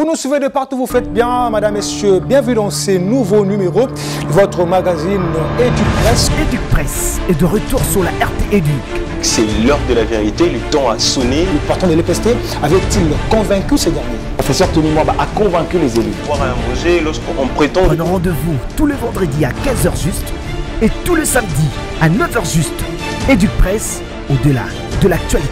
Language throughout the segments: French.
Vous nous suivez de partout, vous faites bien, madame, messieurs. Bienvenue dans ces nouveaux numéros. Votre magazine EduPresse. EduPresse est de retour sur la RT Edu. C'est l'heure de la vérité, le temps a sonné. Le patron de l'EPST avait-il convaincu ces derniers? Le professeur Tony Mwamba a convaincu les élus. Voir un projet lorsqu'on prétend... Prenons rendez-vous tous les vendredis à 15h juste et tous les samedis à 9h juste. EduPresse, au-delà de l'actualité.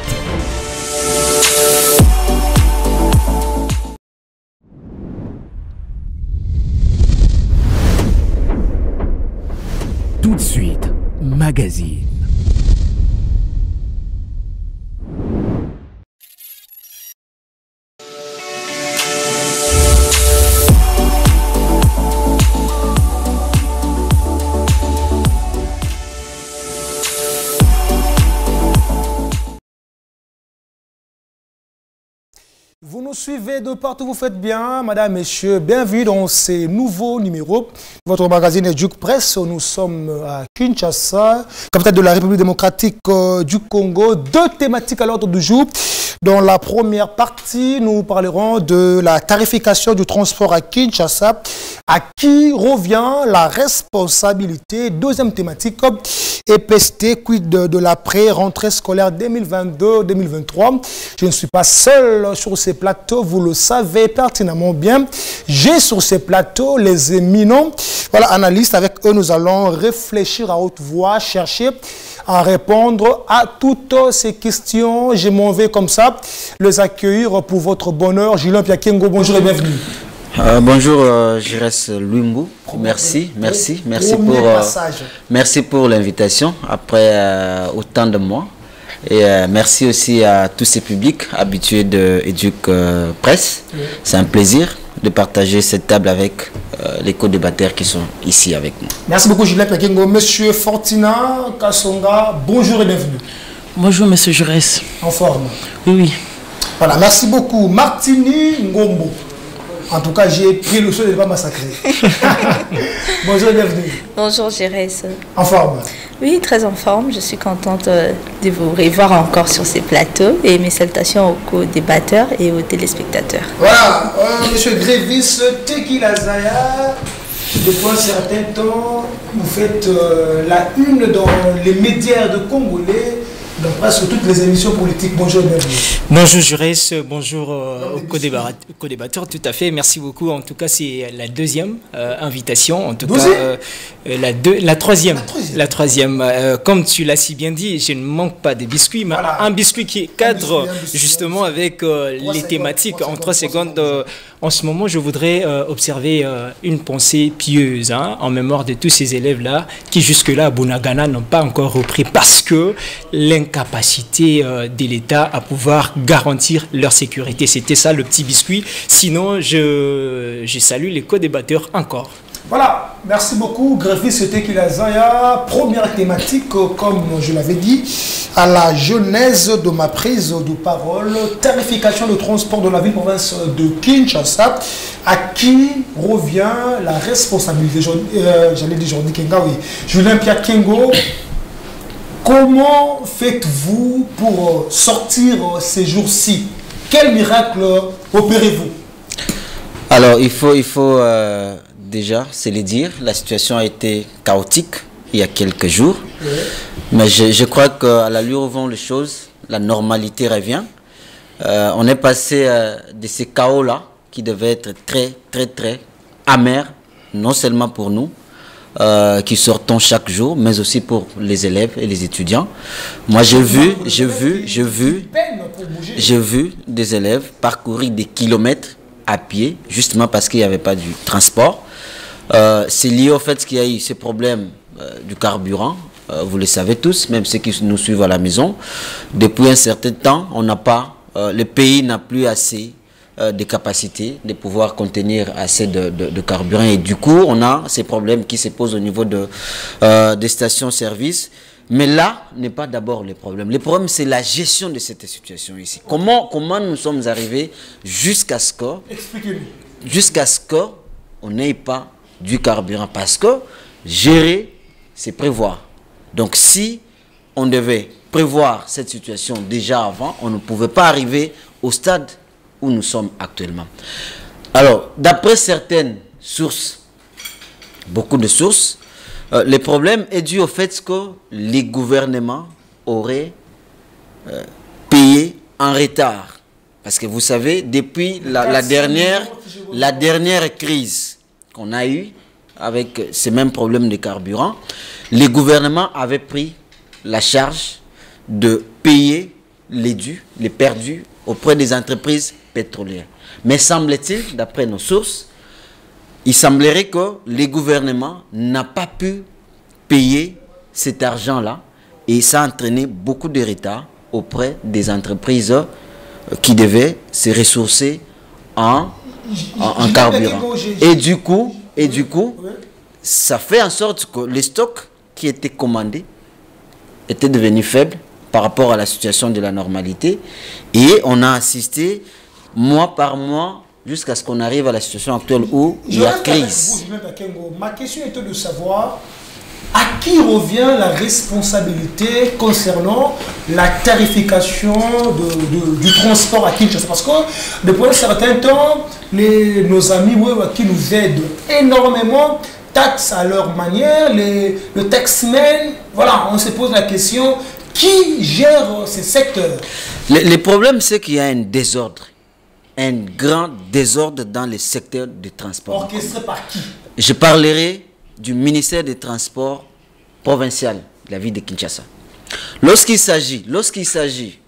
Tout de suite, magazine. Vous nous suivez de partout, vous faites bien, madame, messieurs. Bienvenue dans ces nouveaux numéros. Votre magazine EduPresse. Nous sommes à Kinshasa, capitale de la République démocratique du Congo. Deux thématiques à l'ordre du jour. Dans la première partie, nous parlerons de la tarification du transport à Kinshasa. À qui revient la responsabilité? Deuxième thématique, EPST, quid de l'après-rentrée scolaire 2022-2023. Je ne suis pas seul sur ces plateaux, vous le savez pertinemment bien. J'ai sur ces plateaux les éminents, voilà, analystes. Avec eux, nous allons réfléchir à haute voix, chercher à répondre à toutes ces questions. Je m'en vais comme ça les accueillir pour votre bonheur. Julien Piakengo, bonjour et bienvenue. Bonjour, Jires Luimbu. Merci pour l'invitation après autant de mois. Et merci aussi à tous ces publics habitués de EduPresse. C'est un plaisir de partager cette table avec les co-débatteurs qui sont ici avec nous. Merci beaucoup, Julien Piakengo. Monsieur Fortina Kassonga, bonjour et bienvenue. Bonjour, monsieur Jures. En forme? Oui. Voilà, merci beaucoup. Martini Ngombo. En tout cas, j'ai pris le soin de ne pas massacrer. Bonjour et bienvenue. Bonjour, Jérès. En forme? Oui, très en forme. Je suis contente de vous revoir encore sur ces plateaux et mes salutations aux co-débatteurs et aux téléspectateurs. Voilà, monsieur Grévis Tequila Zaya, depuis un certain temps, vous faites la une dans les médias de Congolais, dans presque toutes les émissions politiques. Bonjour et bienvenue. Bonjour Jurès, bonjour aux co-débatteurs, tout à fait. Merci beaucoup. En tout cas, c'est la deuxième invitation. En tout cas, la troisième. La troisième. Comme tu l'as si bien dit, je ne manque pas de biscuits, mais voilà. Un biscuit qui cadre justement avec les thématiques. En 3 secondes, en ce moment, je voudrais observer une pensée pieuse en mémoire de tous ces élèves-là qui jusque-là à Bunagana n'ont pas encore repris parce que l'incapacité de l'État à pouvoir garantir leur sécurité. C'était ça le petit biscuit. Sinon, je salue les co-débatteurs encore. Voilà, merci beaucoup. Greffis Tequila Zaya, première thématique, comme je l'avais dit, à la genèse de ma prise de parole, tarification de transport de la ville-province de Kinshasa. À qui revient la responsabilité? J'allais dire Jordi Kenga, oui. Julien Piakengo, comment faites-vous pour sortir ces jours-ci? Quel miracle opérez-vous? Alors, il faut déjà, c'est le dire, la situation a été chaotique il y a quelques jours. Mais je crois qu'à l'allure où vont les choses, la normalité revient. On est passé de ces chaos-là qui devaient être très amers, non seulement pour nous, qui sortons chaque jour, mais aussi pour les élèves et les étudiants. Moi, j'ai vu des élèves parcourir des kilomètres à pied, justement parce qu'il n'y avait pas du transport. C'est lié au fait qu'il y a eu ces problèmes du carburant. Vous le savez tous, même ceux qui nous suivent à la maison. Depuis un certain temps, on n'a pas, le pays n'a plus assez de capacités de pouvoir contenir assez de carburant. Et du coup, on a ces problèmes qui se posent au niveau des stations-service. Mais là n'est pas d'abord le problème. Le problème, c'est la gestion de cette situation ici. Comment nous sommes arrivés jusqu'à ce qu'on n'ait pas du carburant? Parce que gérer, c'est prévoir. Donc si on devait prévoir cette situation déjà avant, on ne pouvait pas arriver au stade où nous sommes actuellement. Alors, d'après certaines sources, beaucoup de sources, le problème est dû au fait que les gouvernements auraient payé en retard. Parce que vous savez, depuis la dernière crise qu'on a eue avec ces mêmes problèmes de carburant, les gouvernements avaient pris la charge de payer les dus, les perdus auprès des entreprises pétrolières. Mais semble-t-il, d'après nos sources, il semblerait que les gouvernements n'ont pas pu payer cet argent-là et ça a entraîné beaucoup de retard auprès des entreprises qui devaient se ressourcer en carburant. Et du coup, ça fait en sorte que les stocks qui étaient commandés étaient devenus faibles par rapport à la situation de la normalité. Et on a assisté mois par mois jusqu'à ce qu'on arrive à la situation actuelle où il y a crise. Ma question était de savoir à qui revient la responsabilité concernant la tarification du transport à Kinshasa. Parce que depuis un certain temps, nos amis qui nous aident énormément taxent à leur manière, le taxman, voilà, on se pose la question, qui gère ces secteurs? Le problème, c'est qu'il y a un désordre. Un grand désordre dans les secteurs de transport. Orchestré par qui? Je parlerai du ministère des Transports provincial de la ville de Kinshasa. Lorsqu'il s'agit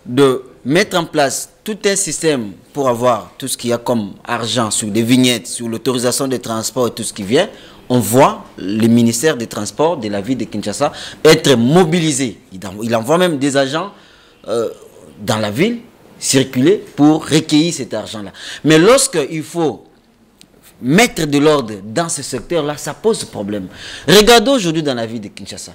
de mettre en place tout un système pour avoir tout ce qu'il y a comme argent sur des vignettes, sur l'autorisation des transports et tout ce qui vient, on voit le ministère des Transports de la ville de Kinshasa être mobilisé. Il envoie même des agents dans la ville circuler pour recueillir cet argent-là. Mais lorsqu'il faut mettre de l'ordre dans ce secteur-là, ça pose problème. Regardez aujourd'hui dans la ville de Kinshasa.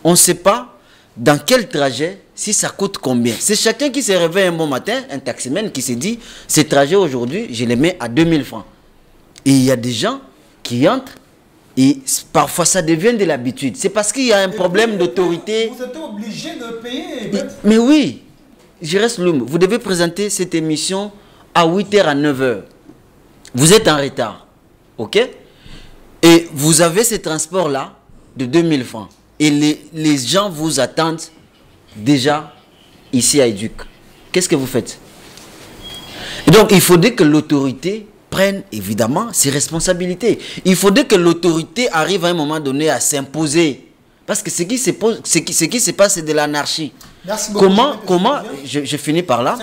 On ne sait pas dans quel trajet, si ça coûte combien. C'est chacun qui se réveille un bon matin, un taximène qui se dit, ce trajet aujourd'hui, je les mets à 2000 francs. Et il y a des gens qui entrent et parfois ça devient de l'habitude. C'est parce qu'il y a un problème d'autorité. Vous êtes obligé de payer. Mais oui, je reste l'homme. Vous devez présenter cette émission à 8h à 9h. Vous êtes en retard, ok? Et vous avez ce transport-là de 2000 francs. Et les gens vous attendent déjà ici à Éduc. Qu'est-ce que vous faites? Et donc, il faudrait que l'autorité prenne évidemment ses responsabilités. Il faudrait que l'autorité arrive à un moment donné à s'imposer. Parce que ce qui se passe, c'est de l'anarchie. Comment je finis par là.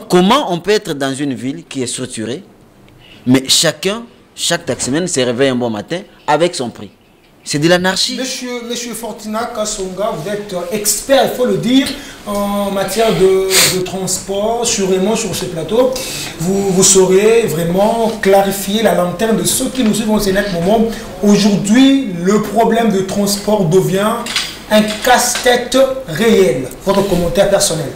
Comment on peut être dans une ville qui est structurée, mais chaque taximène se réveille un bon matin avec son prix? C'est de l'anarchie. Monsieur Fortina Kassonga, vous êtes expert, il faut le dire, en matière de transport, sûrement sur ce plateau. Vous saurez vraiment clarifier la lanterne de ceux qui nous suivent en ce moment. Aujourd'hui, le problème de transport devient un casse-tête réel. Votre commentaire personnel?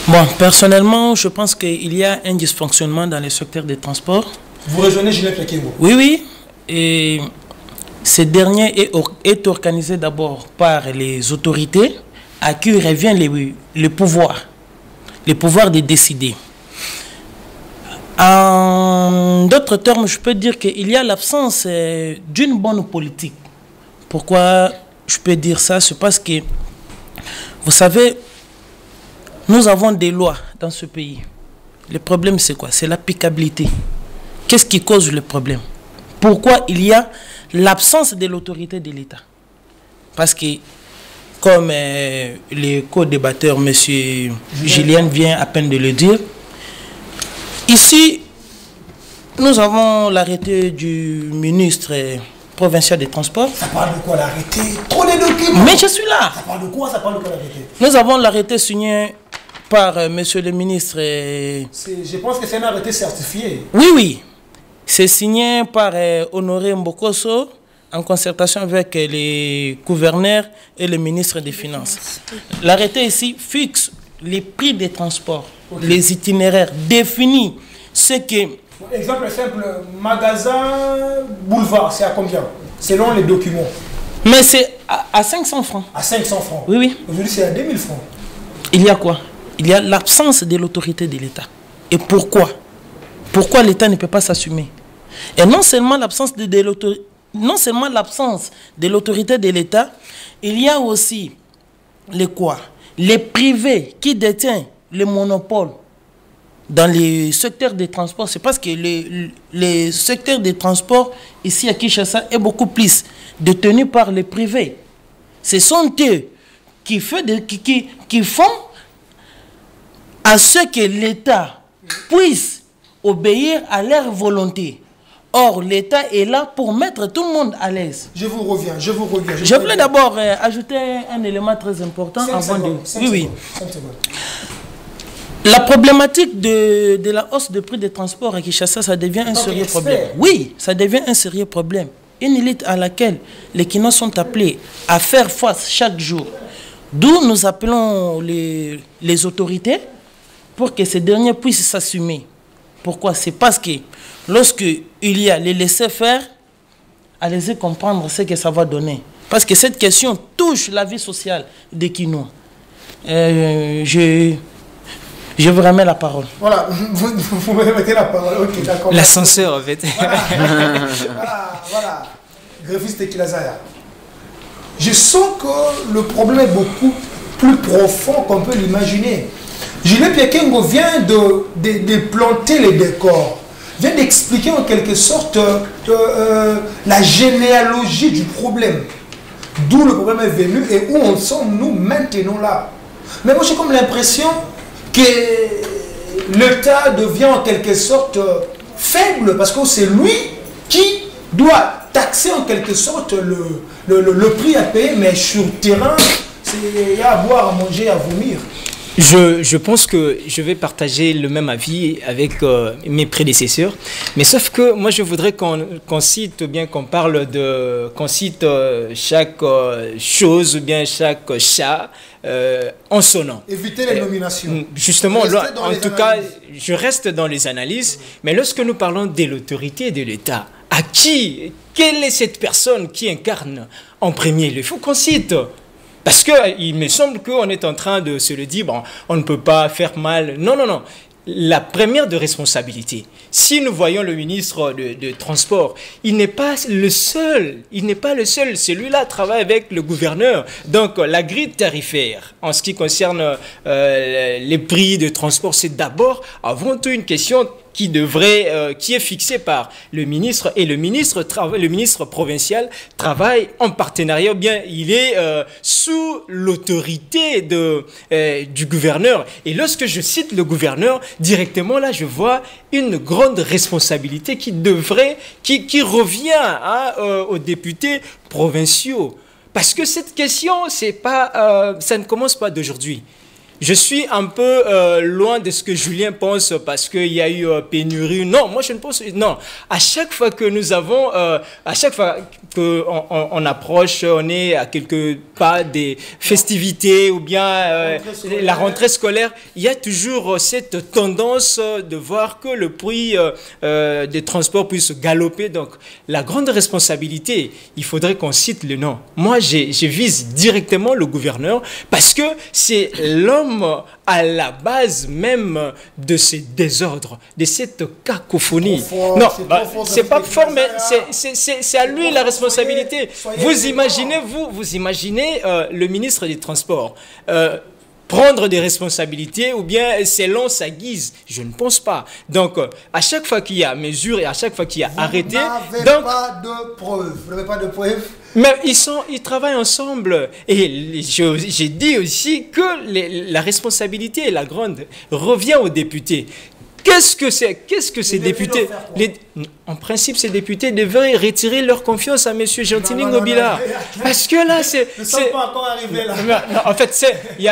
Bon, personnellement, je pense qu'il y a un dysfonctionnement dans les secteurs des transports. Vous rejoignez Julien Plekébo? Oui, oui. Et ce dernier est organisé d'abord par les autorités à qui revient le pouvoir de décider. En d'autres termes, je peux dire qu'il y a l'absence d'une bonne politique. Pourquoi je peux dire ça? C'est parce que, vous savez, nous avons des lois dans ce pays. Le problème, c'est quoi? C'est l'applicabilité. Qu'est-ce qui cause le problème? Pourquoi il y a l'absence de l'autorité de l'État? Parce que, comme le co-débatteur, M. Julien vient à peine de le dire, ici, nous avons l'arrêté du ministre provincial des Transports. Ça parle de quoi l'arrêté? Trop les documents. Mais je suis là. Ça parle de quoi? Ça parle de quoi l'arrêté? Nous avons l'arrêté signé par monsieur le ministre. Je pense que c'est un arrêté certifié. Oui, oui. C'est signé par Honoré Mbokoso en concertation avec les gouverneurs et le ministre des Finances. L'arrêté ici fixe les prix des transports, les itinéraires, définit ce que... Exemple simple, magasin, boulevard, c'est à combien? Selon les documents. Mais c'est à 500 francs. À 500 francs? Oui, oui. Aujourd'hui, c'est à 2000 francs. Il y a quoi? Il y a l'absence de l'autorité de l'État. Et pourquoi? pourquoi l'État ne peut pas s'assumer? Et non seulement l'absence de l'autorité de l'État, il y a aussi les quoi? Les privés qui détiennent le monopole dans les secteurs des transports. C'est parce que les secteurs des transports ici à Kinshasa est beaucoup plus détenu par les privés. Ce sont eux qui font à ce que l'État puisse obéir à leur volonté. Or, l'État est là pour mettre tout le monde à l'aise. Je vous reviens. Je voulais d'abord ajouter un élément très important avant de... Oui. La problématique de la hausse de prix des transports à Kinshasa, ça devient un sérieux problème. Oui, ça devient un sérieux problème. Une élite à laquelle les Kinois sont appelés à faire face chaque jour. D'où nous appelons les autorités pour que ces derniers puissent s'assumer. Pourquoi? C'est parce que lorsque il y a les laisser-faire, allez-y comprendre ce que ça va donner. Parce que cette question touche la vie sociale des Kinois. Je vous remets la parole. Voilà, vous me remettez la parole. Ok, d'accord. L'ascenseur, en fait. Voilà. Greffiste Kilazaya. Je sens que le problème est beaucoup plus profond qu'on peut l'imaginer. Julien Piakengo vient de planter les décors, vient d'expliquer en quelque sorte la généalogie du problème. D'où le problème est venu et où en sommes-nous maintenant là. Mais moi j'ai comme l'impression que l'État devient en quelque sorte faible parce que c'est lui qui doit taxer en quelque sorte le prix à payer, mais sur le terrain, il y a à boire, à manger, à vomir. Je pense que je vais partager le même avis avec mes prédécesseurs, mais sauf que moi je voudrais qu'on cite, bien qu'on parle de, qu'on cite chaque chose, ou bien chaque chat en son nom. Éviter les nominations. Justement, là, en tout cas, je reste dans les analyses, mais lorsque nous parlons de l'autorité de l'État, à qui, quelle est cette personne qui incarne en premier? Il faut qu'on cite. Parce qu'il me semble qu'on est en train de se le dire, bon, on ne peut pas faire mal. Non, non, non. La première de responsabilité, si nous voyons le ministre de Transport, il n'est pas le seul. Il n'est pas le seul. Celui-là travaille avec le gouverneur. Donc, la grille tarifaire, en ce qui concerne les prix de transport, c'est d'abord, avant tout, une question qui est fixé par le ministre, et le ministre provincial travaille en partenariat, bien il est sous l'autorité du gouverneur. Et lorsque je cite le gouverneur, directement là je vois une grande responsabilité qui revient aux députés provinciaux. Parce que cette question, ça ne commence pas d'aujourd'hui. Je suis un peu loin de ce que Julien pense parce qu'il y a eu pénurie. Non, moi je ne pense... Non, à chaque fois que nous avons... à chaque fois qu'on approche, on est à quelques pas des festivités ou bien la rentrée scolaire, il y a toujours cette tendance de voir que le prix des transports puisse galoper. Donc, la grande responsabilité, il faudrait qu'on cite le nom. Moi, je vise directement le gouverneur parce que c'est l'homme à la base même de ces désordres, de cette cacophonie. Non, c'est pas fort, mais c'est à lui la responsabilité. Vous imaginez le ministre des Transports prendre des responsabilités ou bien selon sa guise? Je ne pense pas. Donc, à chaque fois qu'il y a mesure et à chaque fois qu'il y a arrêté... Vous n'avez pas de preuves. Vous n'avez pas de preuves. Mais ils travaillent ensemble. Et j'ai dit aussi que la responsabilité, la grande, revient aux députés. Qu'est-ce que ces députés... En principe, ces députés devraient retirer leur confiance à M. Gentini Ngobila. Parce que là, c'est... Nous ne sommes pas encore arrivés là. Non, en fait, il y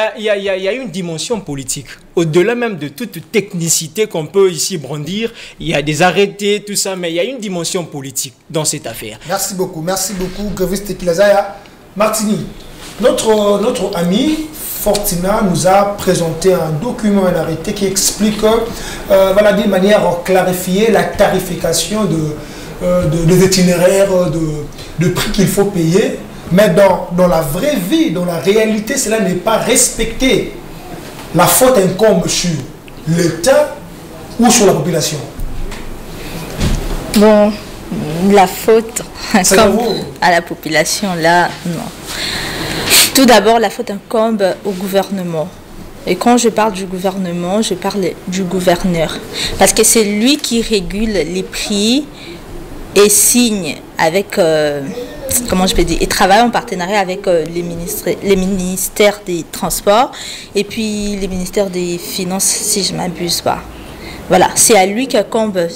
a une dimension politique. Au-delà même de toute technicité qu'on peut ici brandir, il y a des arrêtés, tout ça, mais il y a une dimension politique dans cette affaire. Merci beaucoup, Greffiste Kilazaya. Martini, notre ami Fortina nous a présenté un document, un arrêté qui explique voilà, d'une manière clarifiée la tarification des itinéraires, de prix qu'il faut payer. Mais dans la vraie vie, dans la réalité, cela n'est pas respecté. La faute incombe sur l'État ou sur la population. Bon, la faute comme à la population, là, non. Tout d'abord, la faute incombe au gouvernement. Et quand je parle du gouvernement, je parle du gouverneur. Parce que c'est lui qui régule les prix et signe avec, comment je peux dire, et travaille en partenariat avec les ministères des Transports et puis les ministères des Finances, si je ne m'abuse pas. Voilà, c'est à lui qu'incombe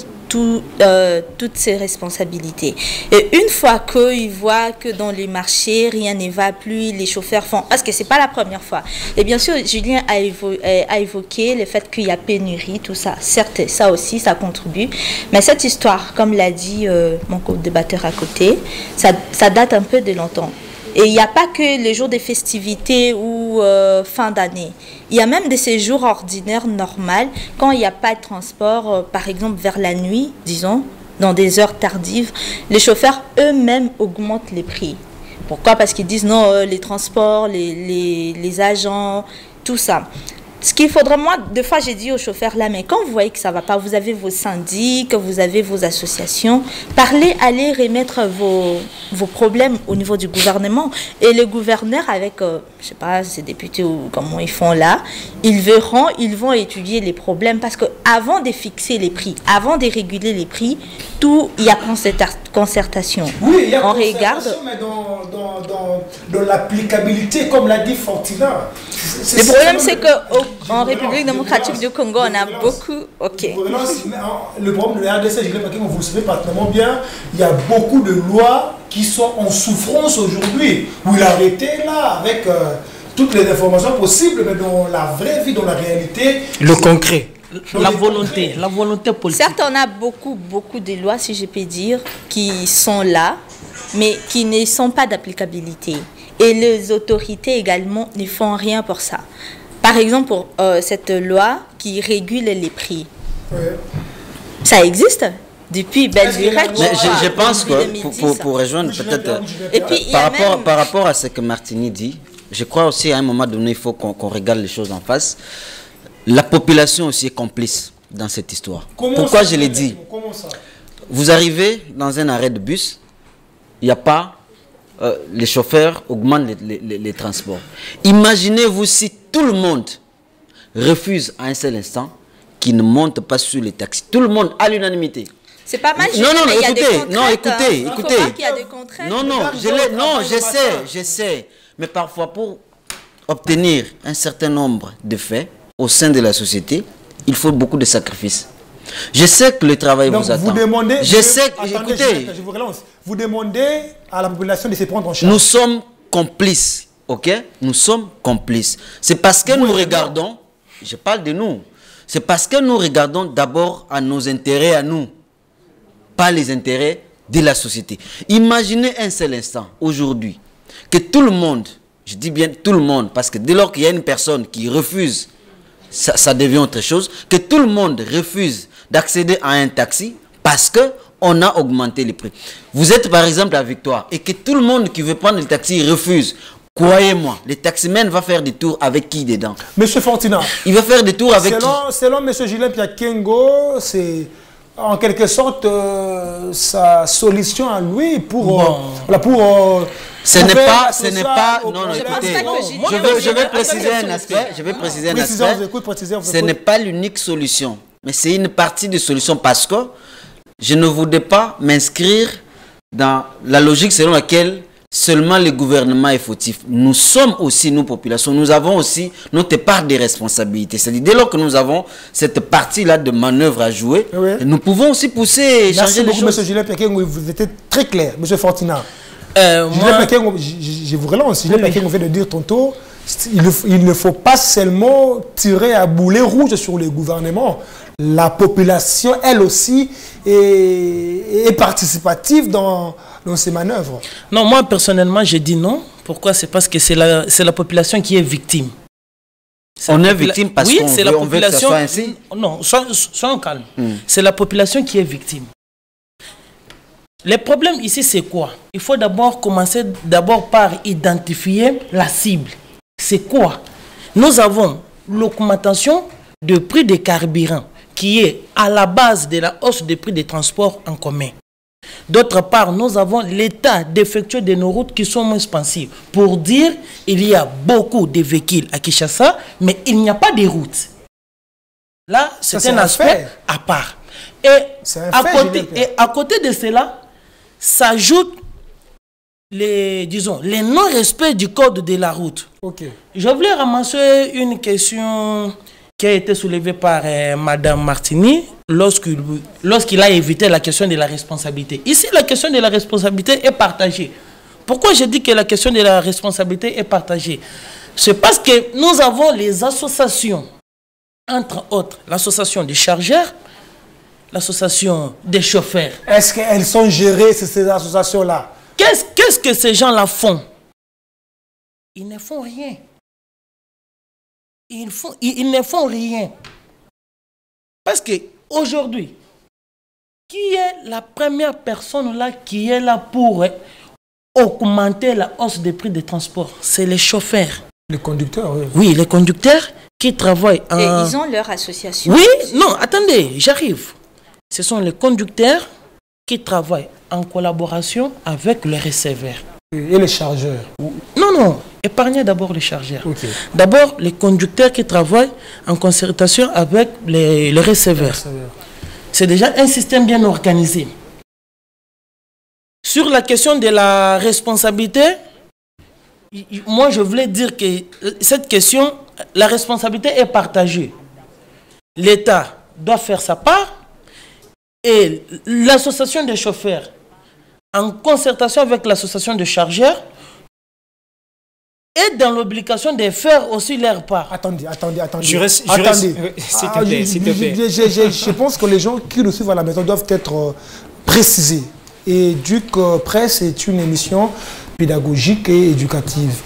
toutes ses responsabilités. Et une fois qu'il voit que dans les marchés, rien ne va plus, les chauffeurs font... Parce que ce n'est pas la première fois. Et bien sûr, Julien a évoqué le fait qu'il y a pénurie, tout ça. Certes, ça aussi, ça contribue. Mais cette histoire, comme l'a dit mon co-débatteur à côté, ça date un peu de longtemps. Et il n'y a pas que les jours des festivités ou fin d'année. Il y a même des séjours ordinaires normaux quand il n'y a pas de transport, par exemple vers la nuit, disons, dans des heures tardives. Les chauffeurs eux-mêmes augmentent les prix. Pourquoi? Parce qu'ils disent non, les transports, les agents, tout ça. Ce qu'il faudrait, moi, deux fois j'ai dit aux chauffeurs là, mais quand vous voyez que ça ne va pas, vous avez vos syndics, vous avez vos associations, parlez, allez remettre vos problèmes au niveau du gouvernement. Et le gouverneur avec, je ne sais pas, ses députés ou comment ils font là, ils vont étudier les problèmes parce qu'avant de fixer les prix, avant de réguler les prix, il y a concertation. Oui, il y a on concertation, regarde, mais dans l'applicabilité, comme l'a dit Fortina. Le problème, c'est qu'en République démocratique du Congo, on a beaucoup... Ok. Le problème de la RDC, vous le savez parfaitement bien, il y a beaucoup de lois qui sont en souffrance aujourd'hui. Où il a arrêté là avec toutes les informations possibles, mais dans la vraie vie, dans la réalité... Le concret. La volonté politique. Certes, on a beaucoup de lois, si je peux dire, qui sont là, mais qui ne sont pas d'applicabilité. Et les autorités également ne font rien pour ça. Par exemple, pour cette loi qui régule les prix. Ouais. Ça existe depuis Belgique. Je pense que pour rejoindre peut-être par rapport à ce que Martini dit, je crois aussi à un moment donné, il faut qu'on regarde les choses en face. La population aussi est complice dans cette histoire. Pourquoi je l'ai dit? Vous arrivez dans un arrêt de bus, il n'y a pas... les chauffeurs augmentent les transports. Imaginez-vous si tout le monde refuse à un seul instant qu'il ne monte pas sur les taxis. Tout le monde à l'unanimité. C'est pas mal. Écoutez. Non, je sais. Mais parfois, pour obtenir un certain nombre de faits au sein de la société, il faut beaucoup de sacrifices. Je sais que le travail vous attend. Vous demandez à la population de se prendre en charge. Nous sommes complices, ok? Nous sommes complices. C'est parce que nous regardons, je parle de nous, c'est parce que nous regardons d'abord à nos intérêts à nous, pas les intérêts de la société. Imaginez un seul instant, aujourd'hui, que tout le monde, je dis bien tout le monde, parce que dès lors qu'il y a une personne qui refuse, ça devient autre chose, que tout le monde refuse d'accéder à un taxi parce qu'on a augmenté les prix. Vous êtes par exemple à Victoire et que tout le monde qui veut prendre le taxi refuse. Croyez-moi, le taximène va faire des tours avec qui dedans? Monsieur Fortina. Il va faire des tours avec qui? Selon M. Julien Piakengo, c'est en quelque sorte sa solution à lui pour... ce n'est pas... Non, écoutez, je vais préciser un aspect. Ce n'est pas l'unique solution, mais c'est une partie de solution parce que je ne voudrais pas m'inscrire dans la logique selon laquelle seulement le gouvernement est fautif. Nous sommes aussi, nous, populations, nous avons aussi notre part de responsabilité. C'est-à-dire, dès lors que nous avons cette partie-là de manœuvre à jouer, nous pouvons aussi pousser et changer les choses. Merci beaucoup, M. Julien Piakengo, vous étiez très clair. M. Fortina, je vous relance. Julien Piakengo vient de dire tantôt, il ne faut pas seulement tirer à boulet rouge sur le gouvernement. La population, elle aussi, est participative dans ces manœuvres. Non, moi personnellement, je dis non. Pourquoi? C'est parce que c'est la population qui est victime. On est victime parce qu'on veut que ça soit ainsi? Non, soyons calmes. C'est la population qui est victime. Le problème ici, c'est quoi? Il faut d'abord commencer par identifier la cible. C'est quoi? Nous avons l'augmentation de prix des carburants qui est à la base de la hausse des prix des transports en commun. D'autre part, nous avons l'état d'effectuer de nos routes qui sont moins expansives. Pour dire, il y a beaucoup de véhicules à Kinshasa, mais il n'y a pas de routes. Là, c'est un aspect à part. Et à côté de cela, s'ajoute les non-respects du code de la route. Je voulais ramasser une question qui a été soulevée par Madame Martini lorsqu'il a évité la question de la responsabilité. Ici, la question de la responsabilité est partagée. Pourquoi je dis que la question de la responsabilité est partagée? C'est parce que nous avons les associations, entre autres, l'association des chargeurs, l'association des chauffeurs. Est-ce qu'elles sont gérées, ces associations-là? Qu'est-ce que ces gens-là font? Ils ne font rien. Ils ne font rien. Parce qu'aujourd'hui, qui est la première personne là qui est là pour augmenter la hausse des prix des transports? C'est les chauffeurs. Les conducteurs, oui. Oui, les conducteurs qui travaillent en... Et ils ont leur association. Oui, non, attendez, j'arrive. Ce sont les conducteurs qui travaillent en collaboration avec le receveur. Et les chargeurs? Non, épargnez d'abord les chargeurs. D'abord, les conducteurs qui travaillent en concertation avec les receveurs. C'est déjà un système bien organisé. Sur la question de la responsabilité, moi je voulais dire que cette question, la responsabilité est partagée. L'État doit faire sa part et l'association des chauffeurs, en concertation avec l'association de chargeurs, est dans l'obligation de faire aussi leur part. Attendez. S'il te plaît. Je pense que les gens qui nous suivent à la maison doivent être précisés. Et Duc Presse est une émission pédagogique et éducative.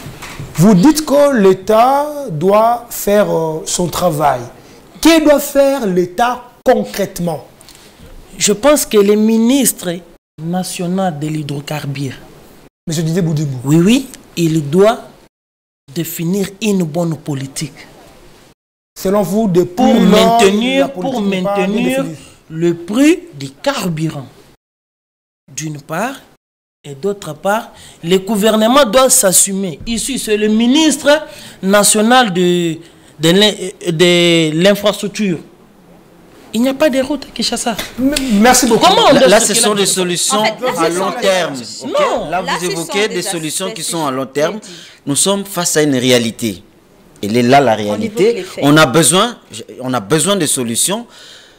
Vous dites que l'État doit faire son travail. Que doit faire l'État concrètement? Je pense que le ministre national de l'hydrocarbure, M. Didier Boudibou, oui, il doit définir une bonne politique. Selon vous, pour maintenir le prix du carburant, d'une part, et d'autre part, le gouvernement doit s'assumer. Ici, c'est le ministre national de l'infrastructure. Il n'y a pas de route à Kinshasa. Merci beaucoup. Là, ce sont des solutions à long terme. Non, là, vous évoquez des solutions qui sont à long terme. Nous sommes face à une réalité. Elle est là, la réalité. On a besoin de solutions.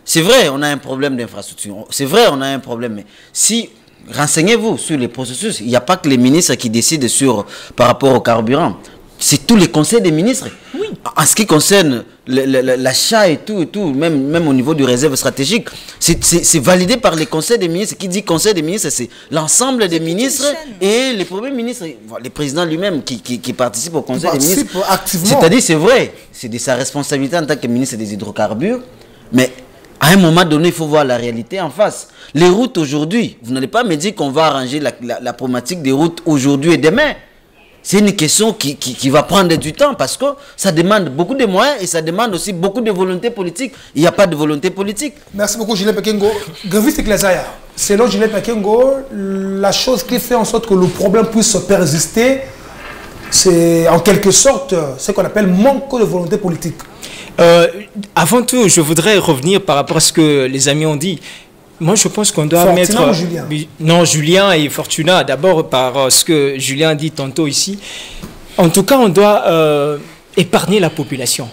C'est vrai, on a un problème d'infrastructure. C'est vrai, on a un problème. Mais si, renseignez-vous sur les processus. Il n'y a pas que les ministres qui décident par rapport au carburant. C'est tous les conseils des ministres. Oui. En ce qui concerne l'achat et tout, même au niveau du réserve stratégique, c'est validé par les conseils des ministres. Qui dit conseil des ministres, c'est l'ensemble des ministres et les premiers ministres, les présidents lui-même qui participent au conseil des ministres. C'est-à-dire, c'est vrai, c'est de sa responsabilité en tant que ministre des hydrocarbures, mais à un moment donné, il faut voir la réalité en face. Les routes aujourd'hui, vous n'allez pas me dire qu'on va arranger la problématique des routes aujourd'hui et demain. C'est une question qui va prendre du temps parce que ça demande beaucoup de moyens et ça demande aussi beaucoup de volonté politique. Il n'y a pas de volonté politique. Merci beaucoup, Julien Pekengo. Gaviste Klezaya, selon Julien Pekengo, la chose qui fait en sorte que le problème puisse persister, c'est en quelque sorte ce qu'on appelle manque de volonté politique. Avant tout, je voudrais revenir par rapport à ce que les amis ont dit. Moi, je pense qu'on doit Fortuna ou Julien? Non, Julien et Fortuna. D'abord, par ce que Julien dit tantôt ici. En tout cas, on doit épargner la population.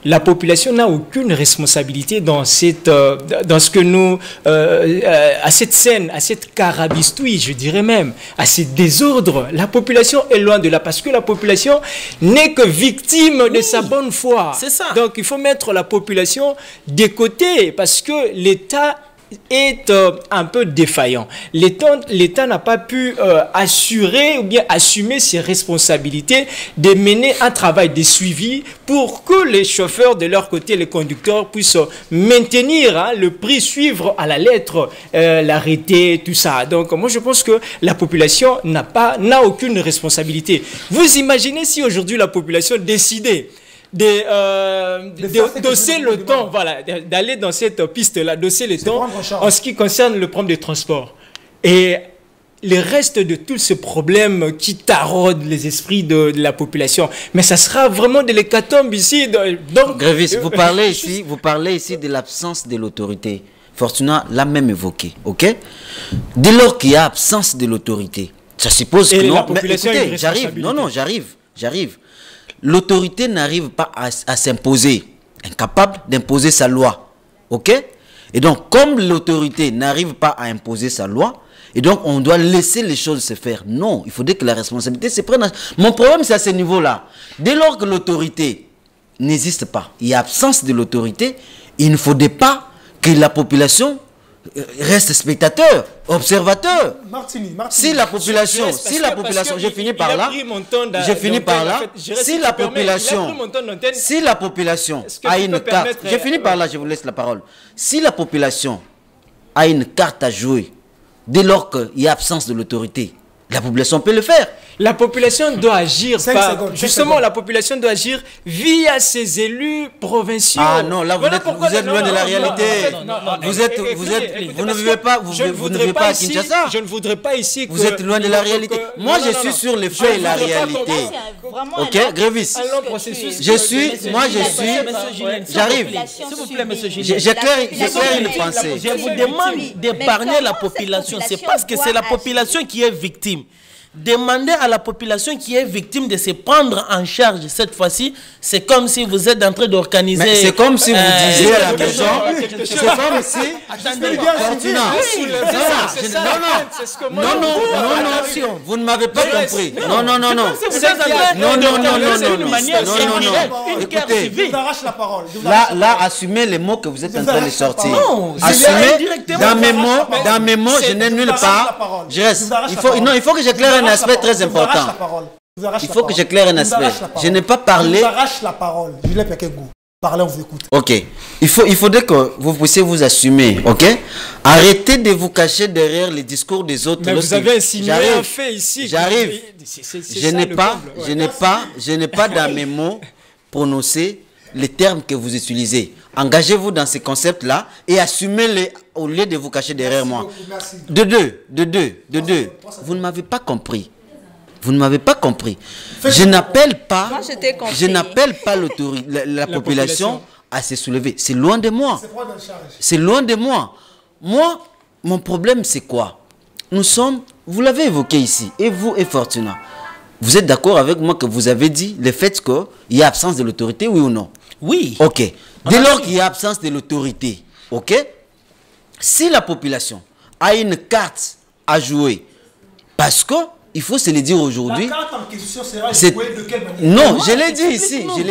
La population n'a aucune responsabilité dans ce que nous... à cette scène, à cette carabistouille, je dirais même, à ces désordres. La population est loin de là parce que la population n'est que victime de sa bonne foi. C'est ça. Donc, il faut mettre la population de côté parce que l'État est un peu défaillant. L'État n'a pas pu assurer ou bien assumer ses responsabilités de mener un travail de suivi pour que les chauffeurs de leur côté, les conducteurs, puissent maintenir le prix, suivre à la lettre l'arrêté, tout ça. Donc moi je pense que la population n'a aucune responsabilité. Vous imaginez si aujourd'hui la population décidait d'osser le temps, voilà, d'aller dans cette piste-là, d'osser le temps en ce qui concerne le problème des transports. Et le reste de tout ce problème qui taraude les esprits de la population. Mais ça sera vraiment de l'hécatombe ici. Donc, Grévis, vous parlez ici de l'absence de l'autorité. Fortuna l'a même évoqué, ok? Dès lors qu'il y a absence de l'autorité, ça suppose que non. Mais écoutez, j'arrive. L'autorité n'arrive pas à s'imposer, incapable d'imposer sa loi, ok? Et donc, comme l'autorité n'arrive pas à imposer sa loi, et donc on doit laisser les choses se faire. Non, il faudrait que la responsabilité se prenne. Mon problème, c'est à ce niveau-là. Dès lors que l'autorité n'existe pas, il y a absence de l'autorité, il ne faudrait pas que la population reste spectateur, observateur. Martini. Si la population, je finis par là, si la population a une carte, je finis par là, je vous laisse la parole. Si la population a une carte à jouer, dès lors qu'il y a absence de l'autorité, la population peut le faire. La population doit agir, justement, la population doit agir via ses élus provinciaux. Ah non, là vous êtes loin de la réalité. Vous ne vivez pas, vous ne vivez pas à Kinshasa. Je ne voudrais pas ici que... Vous êtes loin de la réalité. Moi, je suis sur les faits et la réalité. Ok, Grévis. J'arrive. S'il vous plaît, monsieur Julien. J'éclaire une pensée. Je vous demande d'épargner la population. C'est parce que c'est la population qui est victime. Demandez à la population qui est victime de se prendre en charge cette fois-ci. C'est comme si vous êtes en train d'organiser... C'est comme si vous disiez à la maison... C'est comme si... Attendez, non, vous ne m'avez pas compris. Non. Écoutez, là, assumez les mots que vous êtes en train de sortir. Assumez, dans mes mots, je n'ai nulle part. Je reste. Il faut que j'éclaire un aspect très important. Il faut que j'éclaire un aspect. Je n'ai pas parlé... Je vous arrache la parole. Julien Pekegou. Parlez, on vous écoute. Ok. Il faudrait que vous puissiez vous assumer. Ok. Arrêtez de vous cacher derrière les discours des autres. Mais vous avez insinué un fait ici. J'arrive. Je n'ai pas dans mes mots prononcé les termes que vous utilisez. Engagez-vous dans ces concepts-là et assumez-les au lieu de vous cacher derrière moi. De deux. Vous ne m'avez pas compris. Vous ne m'avez pas compris. Je n'appelle pas la population à se soulever. C'est loin de moi. C'est loin de moi. Moi, mon problème, c'est quoi? Nous sommes, vous l'avez évoqué ici, et vous et Fortuna. Vous êtes d'accord avec moi que vous avez dit le fait qu'il y a absence de l'autorité, oui ou non? Oui. Ok. Dès lors qu'il y a absence de l'autorité, ok? Si la population a une carte à jouer, parce que il faut se le dire aujourd'hui. La carte en question sera jouée de quelle manière? Non, je l'ai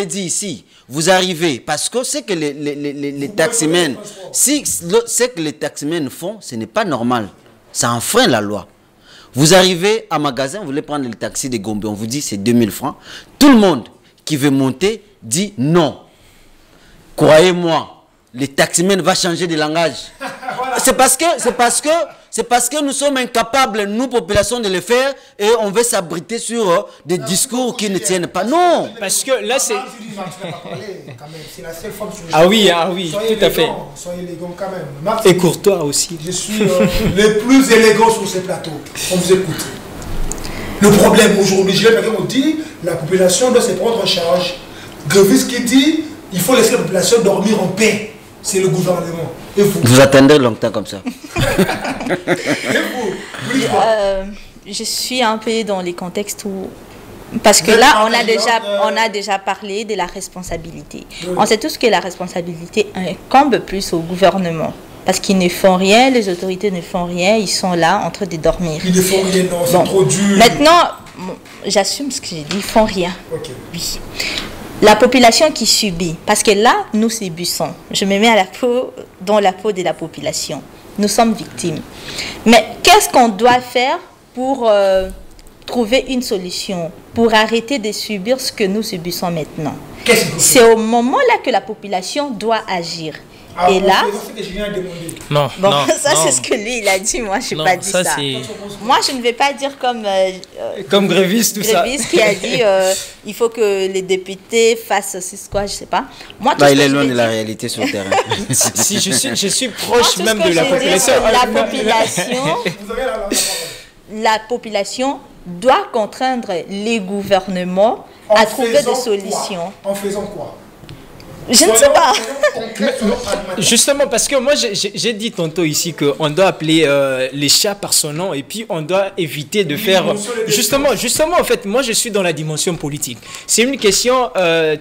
dit ici. Vous arrivez, parce que ce que les taximens, ce que les taximens font, ce n'est pas normal. Ça enfreint la loi. Vous arrivez à magasin, vous voulez prendre le taxi de Gombe, on vous dit c'est 2000 francs. Tout le monde qui veut monter dit non. Croyez-moi, le taximène va changer de langage. Voilà. C'est parce que nous sommes incapables, nous, population, de le faire et on veut s'abriter sur des discours qui ne tiennent pas. Non. Parce que là, c'est... C'est la seule forme. Ah oui, tout à fait. Soyez élégant quand même. Et courtois aussi. Je suis le plus élégant sur ces plateaux. On vous écoute. Le problème aujourd'hui, on dit la population doit se prendre en charge. Grévis qui dit il faut laisser la population dormir en paix. C'est le gouvernement. Et vous? Vous attendez longtemps comme ça. Et vous? Je suis un peu dans les contextes où... Parce que là, on a déjà parlé de la responsabilité. Oui. On sait tous que la responsabilité incombe plus au gouvernement. Parce qu'ils ne font rien, les autorités ne font rien, ils sont là en train de dormir. Ils ne font rien, non, c'est trop dur. Maintenant, j'assume ce que j'ai dit, ils font rien. Okay. Oui. La population qui subit, parce que là, nous subissons. Je me mets dans la peau de la population. Nous sommes victimes. Mais qu'est-ce qu'on doit faire pour trouver une solution, pour arrêter de subir ce que nous subissons maintenant? C'est au moment-là que la population doit agir. Et là, Non, bon, non, ça non. c'est ce que lui il a dit, moi je n'ai Non, pas dit ça. c'est- Moi je ne vais pas dire comme Grévis, tout ça. Grévis qui a dit il faut que les députés fassent ceci, quoi, je sais pas. Moi, tout Bah, ce il que est je loin vais de la dire- réalité sur le terrain. Si je suis Moi, proche tout ce même que de la je veux dire, population. la population doit contraindre les gouvernements à trouver des solutions. En faisant quoi? Je ne sais pas. Justement, parce que moi, j'ai dit tantôt ici qu'on doit appeler les chats par son nom et puis on doit éviter de faire... Justement, en fait, moi, je suis dans la dimension politique. C'est une question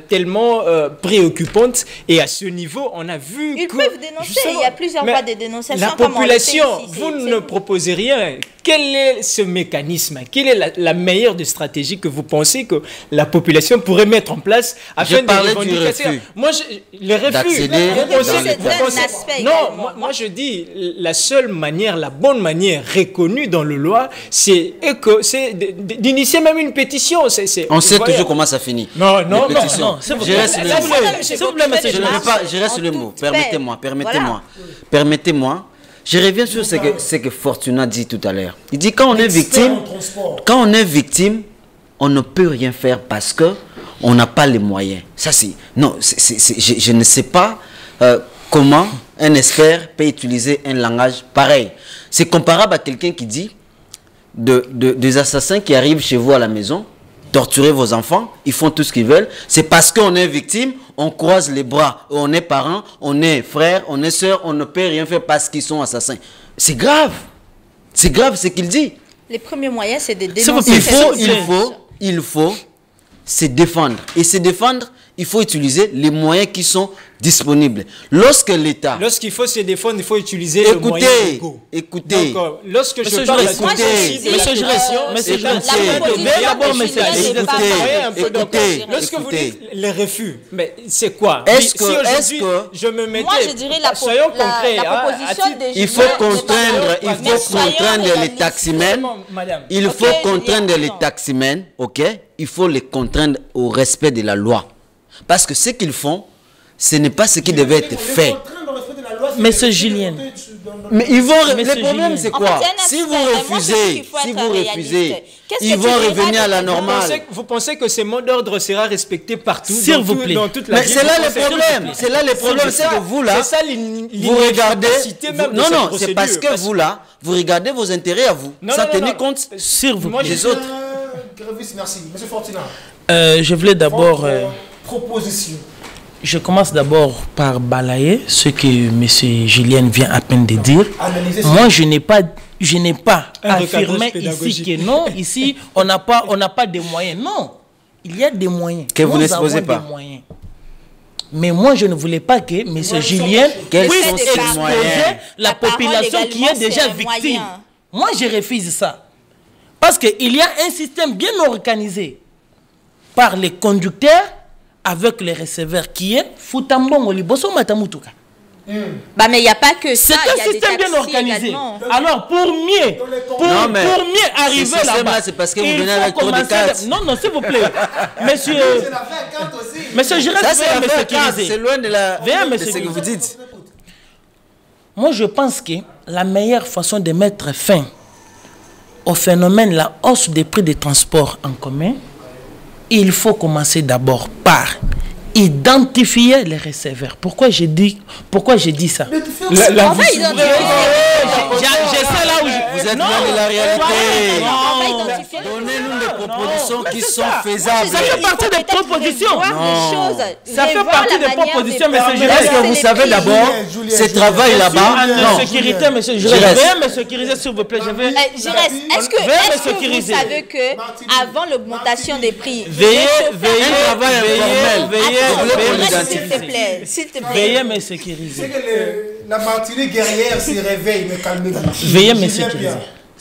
tellement préoccupante et à ce niveau, on a vu Ils que... peuvent dénoncer, il y a plusieurs mais voies de dénonciation. La comme on le fait population, ici, vous c'est- ne proposez rien. Quel est ce mécanisme? Quelle est la meilleure des stratégies que vous pensez que la population pourrait mettre en place afin de parlais du revendiquer? refus. Moi, le refus. D'accéder Vous dans pensez- les vous terres. pensez- C'est un aspect Non, également. moi je dis la seule manière, la bonne manière reconnue dans le loi, c'est d'initier même une pétition. On sait voilà. toujours comment ça finit. Non, non, Les non, pétitions. non. s'il vous Je plaît. reste le Ça, mot. c'est S'il vous plaît, monsieur, Je ne veux pas, je reste le mot. Permettez-moi. Voilà. Permettez-moi. Je reviens sur ce que Fortuna dit tout à l'heure. Il dit quand on est victime, on ne peut rien faire parce que on n'a pas les moyens. Ça c'est non, je ne sais pas comment un expert peut utiliser un langage pareil. C'est comparable à quelqu'un qui dit des assassins qui arrivent chez vous à la maison, torturer vos enfants, ils font tout ce qu'ils veulent. C'est parce qu'on est victime, on croise les bras. On est parents, on est frères, on est sœurs, on ne peut rien faire parce qu'ils sont assassins. C'est grave. C'est grave ce qu'il dit. Les premiers moyens, c'est de vous dénoncer. plaît, Il faut se défendre. Et se défendre, il faut utiliser les moyens qui sont disponibles. Lorsque l'État... Lorsqu'il faut se défendre, il faut utiliser le moyen légaux. Écoutez. Donc, lorsque Monsieur je parle Jurès, de la écoutez, Monsieur Jurès, monsieur Jurès, d'abord, monsieur, Lorsque vous dites les refus, mais c'est quoi? Est-ce Si que- aujourd'hui, je me mettais... Moi, je dirais Soyons concrets. la hein, proposition à titre- de Il faut Julien n'est contraindre, pas- il Mais faut soyons contraindre les réalistes. taximens. Madame. Il Ok, faut contraindre Julien, les non. taximens, ok? Il faut les contraindre au respect de la loi. Parce que ce qu'ils font, ce n'est pas ce qui devait être fait. Monsieur Julien. Mais ils vont. Mais Le c'est problème, Julien. c'est En quoi? fait, c'est un Si vous aspect, mais moi, je dis refusez, qu'il faut si être vous réaliste. refusez, Qu'est-ce ils que vont tu diras revenir à la de- normale. Vous pensez que ce mot d'ordre sera respecté partout S'il dans vous tout- plaît. dans toute la Mais ville? c'est là Vous le pensez- problème. C'est là le problème, c'est que vous là, C'est ça vous regardez. même de Non, cette non, c'est procédure, parce que vous là, vous regardez vos intérêts à vous, Non, sans non, tenir non. compte S'il vous Moi, plaît. des autres. Grévis, merci. Monsieur Fortuna, Je voulais d'abord... votre proposition. Je commence d'abord par balayer ce que M. Julien vient à peine de dire. Analysez Moi, je n'ai pas Un affirmé recadrage ici pédagogique. que non, ici, on n'a pas de moyens. Non, il y a des moyens. Que vous Nous n'exposez avons pas. des moyens. Mais moi, je ne voulais pas que M. Julien Quels puisse sont ces exposer moyens? la La parole population qui également, est déjà c'est un victime. moyen. Moi, je refuse ça. Parce qu'il y a un système bien organisé par les conducteurs avec les receveurs qui est Futambongo Liboso Matamutuka. Bah, mais il n'y a pas que C'est ça. il y un a des système bien taxis organisé. également. Alors, pour mieux Non, mais arriver ce système-là, là-bas, c'est parce que vous il venez faut avec trop de commencer cartes. Non, non, s'il vous plaît. Monsieur, monsieur, je Ça, reste c'est veuillez me l'affaire carte, c'est sécuriser. loin de Viens, de monsieur ce que vous Guillaume. dites. Moi, je pense que la meilleure façon de mettre fin au phénomène, la hausse des prix des transports en commun, il faut commencer d'abord par identifier les receveurs. Pourquoi j'ai dit ça? On va identifier. J'essaie là où Vous êtes Non, loin de la réalité. On va identifier. Donnez-nous des propositions qui sont Ça faisables. fait partie des propositions. Ça fait partie des propositions, mais c'est Est-ce que vous savez d'abord Julien, ce Julien. travail là-bas? Non. Non. Sécurité, monsieur. Je Jérès. vais me sécuriser, s'il vous plaît. Je vais... Jérès, est-ce que vous sécuriser. savez que avant l'augmentation des prix, Veillez, Un travail informel. s'il te plaît, s'il te plaît. Veillez me sécuriser. C'est que la Martinique guerrière se réveille, mais calmez-vous. Veuillez me Julien sécuriser.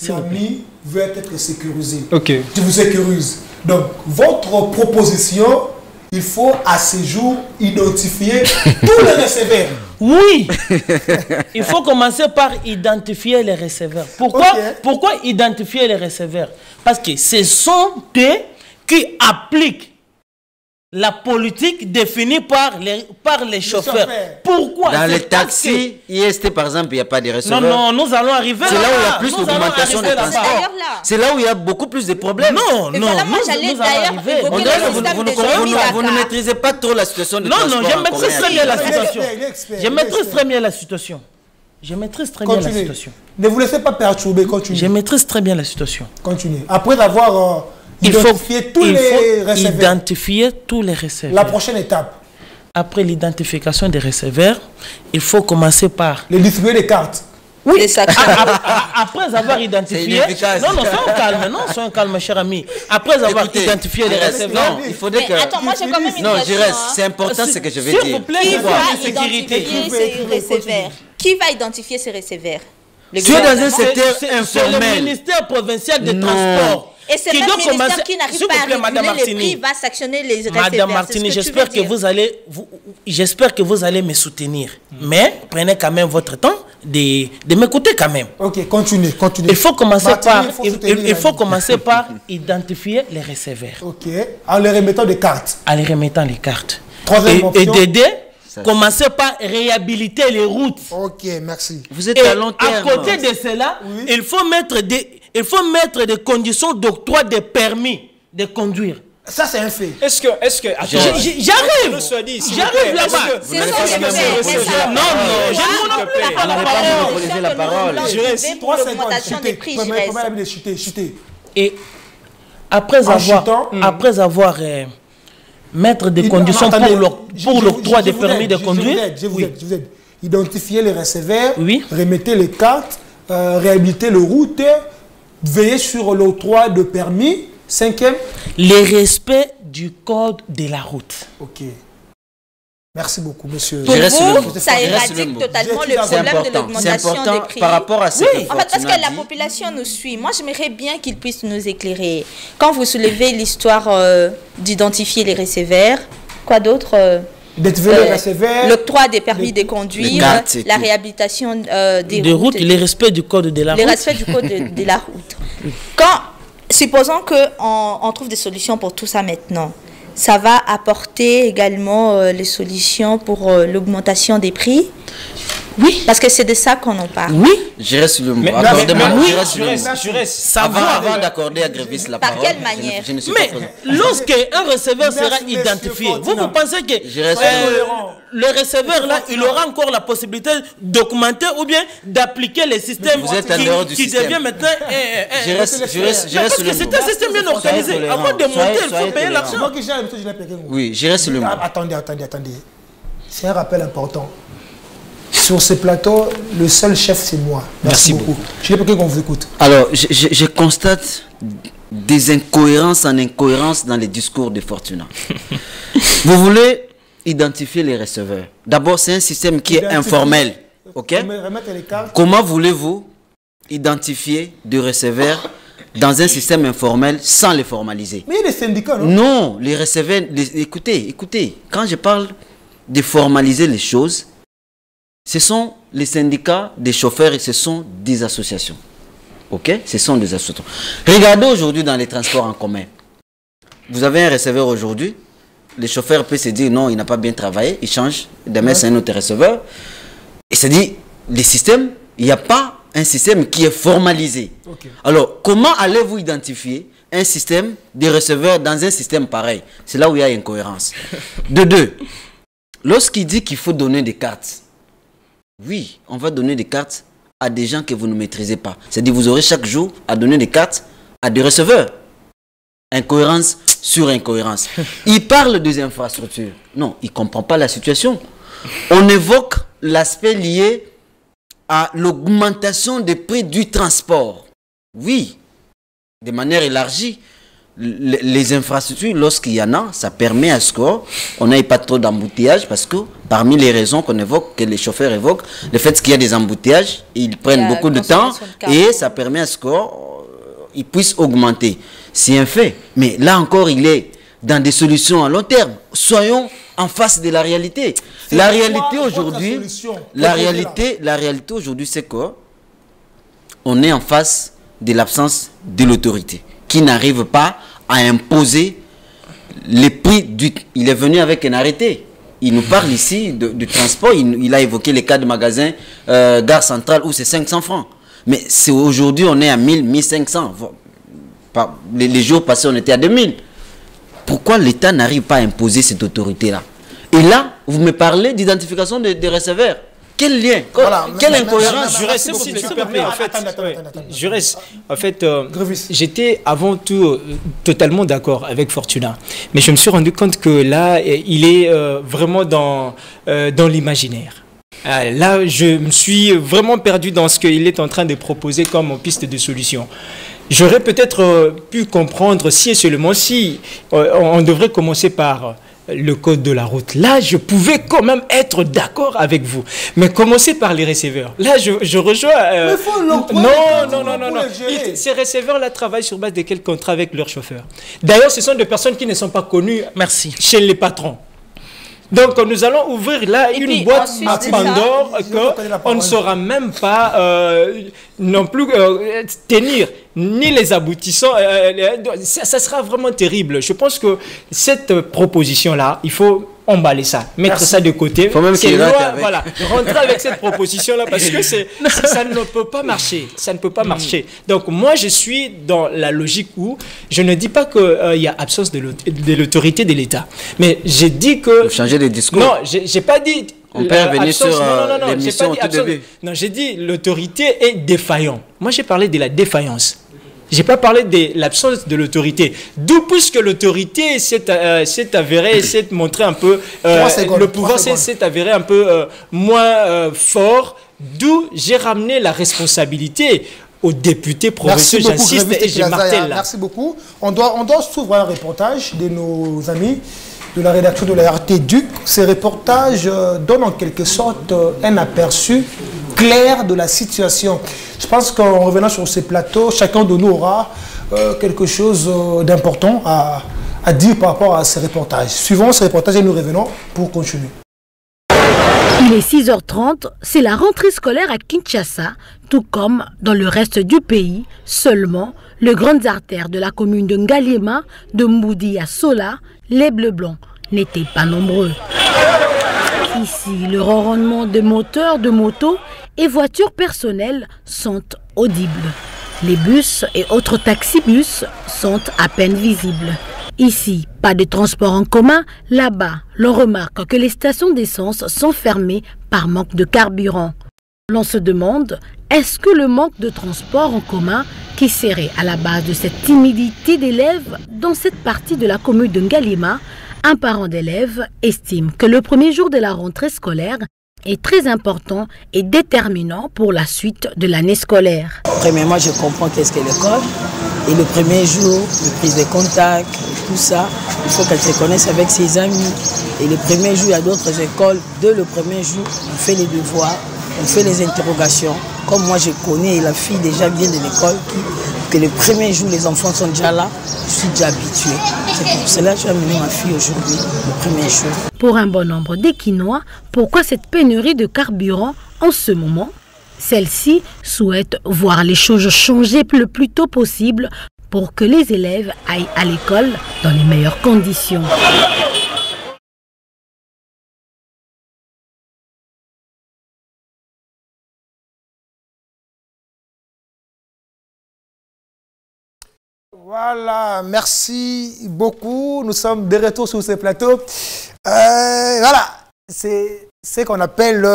Pierre, l'ami veut être sécurisé. Ok. Je vous sécurise. Donc, votre proposition, il faut à ce jour identifier tous les receveurs. Oui. Il faut commencer par identifier les receveurs. Pourquoi identifier les receveurs? Parce que ce sont eux qui appliquent la politique définie par les chauffeurs. Pourquoi? Dans les taxis, IST par exemple, il n'y a pas de receveurs. Non, nous allons arriver là. C'est là où il y a plus d'augmentation des transports. C'est là où il y a beaucoup plus de problèmes. Non, nous allons arriver. Vous ne maîtrisez pas trop la situation de transport. Non, je maîtrise très bien la situation. Je maîtrise très bien la situation. Je maîtrise très bien la situation. Ne vous laissez pas perturber, continuez. Je maîtrise très bien la situation. Continuez. Après avoir identifié tous les receveurs. Identifier tous les receveurs. La prochaine étape. Après l'identification des receveurs, il faut commencer par... les distribuer les cartes. Oui, après avoir identifié... Non, soyons calmes, cher ami. Après avoir identifié les receveurs, il faudrait que... Attends, moi j'ai quand même une question. Non, je reste. C'est important ce que je vais dire. S'il vous plaît, qui va identifier ces receveurs? Qui va identifier ces receveurs? Tu es dans un secteur informel. C'est le ministère provincial des Transports. Et c'est le ministère qui n'arrive pas à réguler les prix, va sanctionner les receveurs. Madame Martini, j'espère que vous allez me soutenir. Mais prenez quand même votre temps de m'écouter quand même. Ok, continuez. Il faut commencer par identifier les receveurs. Ok, en leur remettant des cartes. Troisième option. Et d'aider. Commencez par réhabiliter les routes. Ok, merci. Vous êtes à long terme. À côté de cela, il faut mettre des conditions d'octroi des permis de conduire. Ça, c'est un fait. Est-ce que j'arrive là-bas. Non, je ne pas monopoliser la parole. Je reste 3 secondes. Chuter. Et après avoir mettre des conditions pour l'octroi des permis de conduire. Je vous aide. Identifier les receveurs, remettez les cartes, réhabiliter les routes, veiller sur l'octroi de permis. 5e, le respect du code de la route. Ok. Merci beaucoup, monsieur. Pour vous, ça éradique totalement le problème de l'augmentation des prix. Par rapport à ce que parce que la population nous suit. Moi, j'aimerais bien qu'il puisse nous éclairer. Quand vous soulevez l'histoire d'identifier les receveurs, quoi d'autre l'octroi des permis de conduire, la réhabilitation des routes. Et le respect du code de la route. Le respect du code de la route. Supposons qu'on trouve des solutions pour tout ça maintenant. Ça va apporter également les solutions pour l'augmentation des prix. Oui. Parce que c'est de ça qu'on en parle. Oui. Je reste le mot. Avant d'accorder à Grévis la parole. Par quelle manière? Mais lorsqu'un receveur sera identifié, vous pensez que le receveur là, il aura encore la possibilité d'augmenter ou bien d'appliquer les systèmes qui devient maintenant... Je reste parce que c'est un système bien organisé. Avant de monter, il faut payer l'argent. Oui, je reste le mot. Attendez. C'est un rappel important. Sur ce plateau, le seul chef, c'est moi. Merci beaucoup. Je n'ai pas qu'on vous écoute. Alors, je constate des incohérences en incohérences dans les discours de Fortuna. Vous voulez identifier les receveurs. D'abord, c'est un système qui est informel. Ok? Comment voulez-vous identifier des receveurs dans un système informel sans les formaliser? Mais il y a des syndicats, non? Non, les receveurs... Écoutez. Quand je parle de formaliser les choses, ce sont les syndicats des chauffeurs et ce sont des associations. Ok? Ce sont des associations. Regardez aujourd'hui dans les transports en commun. Vous avez un receveur aujourd'hui. Les chauffeurs peuvent se dire non, il n'a pas bien travaillé. Il change. Demain, c'est un autre receveur. Et c'est dit, les systèmes, il n'y a pas un système qui est formalisé. Okay. Alors, comment allez-vous identifier un système de receveurs dans un système pareil? C'est là où il y a incohérence. De deux, lorsqu'il dit qu'il faut donner des cartes, oui, on va donner des cartes à des gens que vous ne maîtrisez pas. C'est-à-dire vous aurez chaque jour à donner des cartes à des receveurs. Incohérence sur incohérence. Il parle des infrastructures. Non, il ne comprend pas la situation. On évoque l'aspect lié à l'augmentation des prix du transport. Oui, de manière élargie. Les infrastructures, lorsqu'il y en a, ça permet à ce qu'on n'ait pas trop d'embouteillages parce que parmi les raisons qu'on évoque, que les chauffeurs évoquent, le fait qu'il y a des embouteillages, ils prennent beaucoup de temps et ça permet à ce qu'ils puissent augmenter. C'est un fait. Mais là encore, il est dans des solutions à long terme. Soyons en face de la réalité. La réalité aujourd'hui, c'est qu'on est en face de l'absence de l'autorité qui n'arrive pas à imposer les prix il est venu avec un arrêté. Il nous parle ici du transport. Il a évoqué les cas de magasins Gare Centrale où c'est 500 francs. Mais c'est aujourd'hui, on est à 1000, 1500. Les jours passés, on était à 2000. Pourquoi l'État n'arrive pas à imposer cette autorité-là? Et là, vous me parlez d'identification des receveurs. Quel lien? Quelle incohérence? Je reste, si tu permets, en fait, j'étais avant tout totalement d'accord avec Fortuna. Mais je me suis rendu compte que là, il est vraiment dans l'imaginaire. Là, je me suis vraiment perdu dans ce qu'il est en train de proposer comme piste de solution. J'aurais peut-être pu comprendre si et seulement si on devrait commencer par le code de la route. Là, je pouvais quand même être d'accord avec vous. Mais commencer par les receveurs. Là, je rejoins... Non. Ces receveurs-là travaillent sur base de quel contrat avec leurs chauffeurs? D'ailleurs, ce sont des personnes qui ne sont pas connues chez les patrons. Donc, nous allons ouvrir là une boîte à Pandore qu'on ne saura même pas non plus tenir, ni les aboutissants. Ça sera vraiment terrible. Je pense que cette proposition-là, il faut emballer ça, mettre ça de côté. Faut même voilà, rentrer avec cette proposition-là parce que ça ne peut pas marcher. Ça ne peut pas marcher. Donc, moi, je suis dans la logique où je ne dis pas qu'il y a absence de l'autorité de l'État. Mais j'ai dit que... Vous changez de discours. Non, j'ai pas dit... On peut revenir sur l'émission au tout début. Non, j'ai dit l'autorité est défaillante. Moi, j'ai parlé de la défaillance. Je n'ai pas parlé de l'absence de l'autorité. D'où, puisque l'autorité s'est avérée, s'est montré un peu... le pouvoir s'est avéré un peu moins fort. D'où j'ai ramené la responsabilité aux députés provinciaux. J'insiste et je martèle là. Merci beaucoup. On doit s'ouvrir un reportage de nos amis de la rédaction de la RT Duc. Ces reportages donnent en quelque sorte un aperçu clair de la situation. Je pense qu'en revenant sur ces plateaux, chacun de nous aura quelque chose d'important à dire par rapport à ces reportages. Suivons ces reportages et nous revenons pour continuer. Il est 6h30, c'est la rentrée scolaire à Kinshasa, tout comme dans le reste du pays. Seulement, les grandes artères de la commune de Ngaliema, de Mboudi à Sola, les bleus blancs n'étaient pas nombreux. Ici, le ronronnement de moteurs de motos et voitures personnelles sont audibles. Les bus et autres taxibus sont à peine visibles. Ici, pas de transport en commun. Là-bas, l'on remarque que les stations d'essence sont fermées par manque de carburant. L'on se demande, est-ce que le manque de transport en commun qui serait à la base de cette timidité d'élèves dans cette partie de la commune de Ngaliema? Un parent d'élève estime que le premier jour de la rentrée scolaire est très important et déterminant pour la suite de l'année scolaire. Premièrement, je comprends qu'est-ce qu'est l'école. Et le premier jour, de prise de contact, tout ça, il faut qu'elle se connaisse avec ses amis. Et le premier jour, il y a d'autres écoles. Dès le premier jour, on fait les devoirs, on fait les interrogations. Comme moi, je connais, la fille déjà vient de l'école, que le premier jour, les enfants sont déjà là, je suis déjà habitué. C'est pour cela que j'ai amené ma fille aujourd'hui, le premier jour. Pour un bon nombre d'Équinois, pourquoi cette pénurie de carburant en ce moment? Celle-ci souhaite voir les choses changer le plus tôt possible pour que les élèves aillent à l'école dans les meilleures conditions. Voilà, merci beaucoup. Nous sommes de retour sur ces plateaux. Voilà, c'est ce qu'on appelle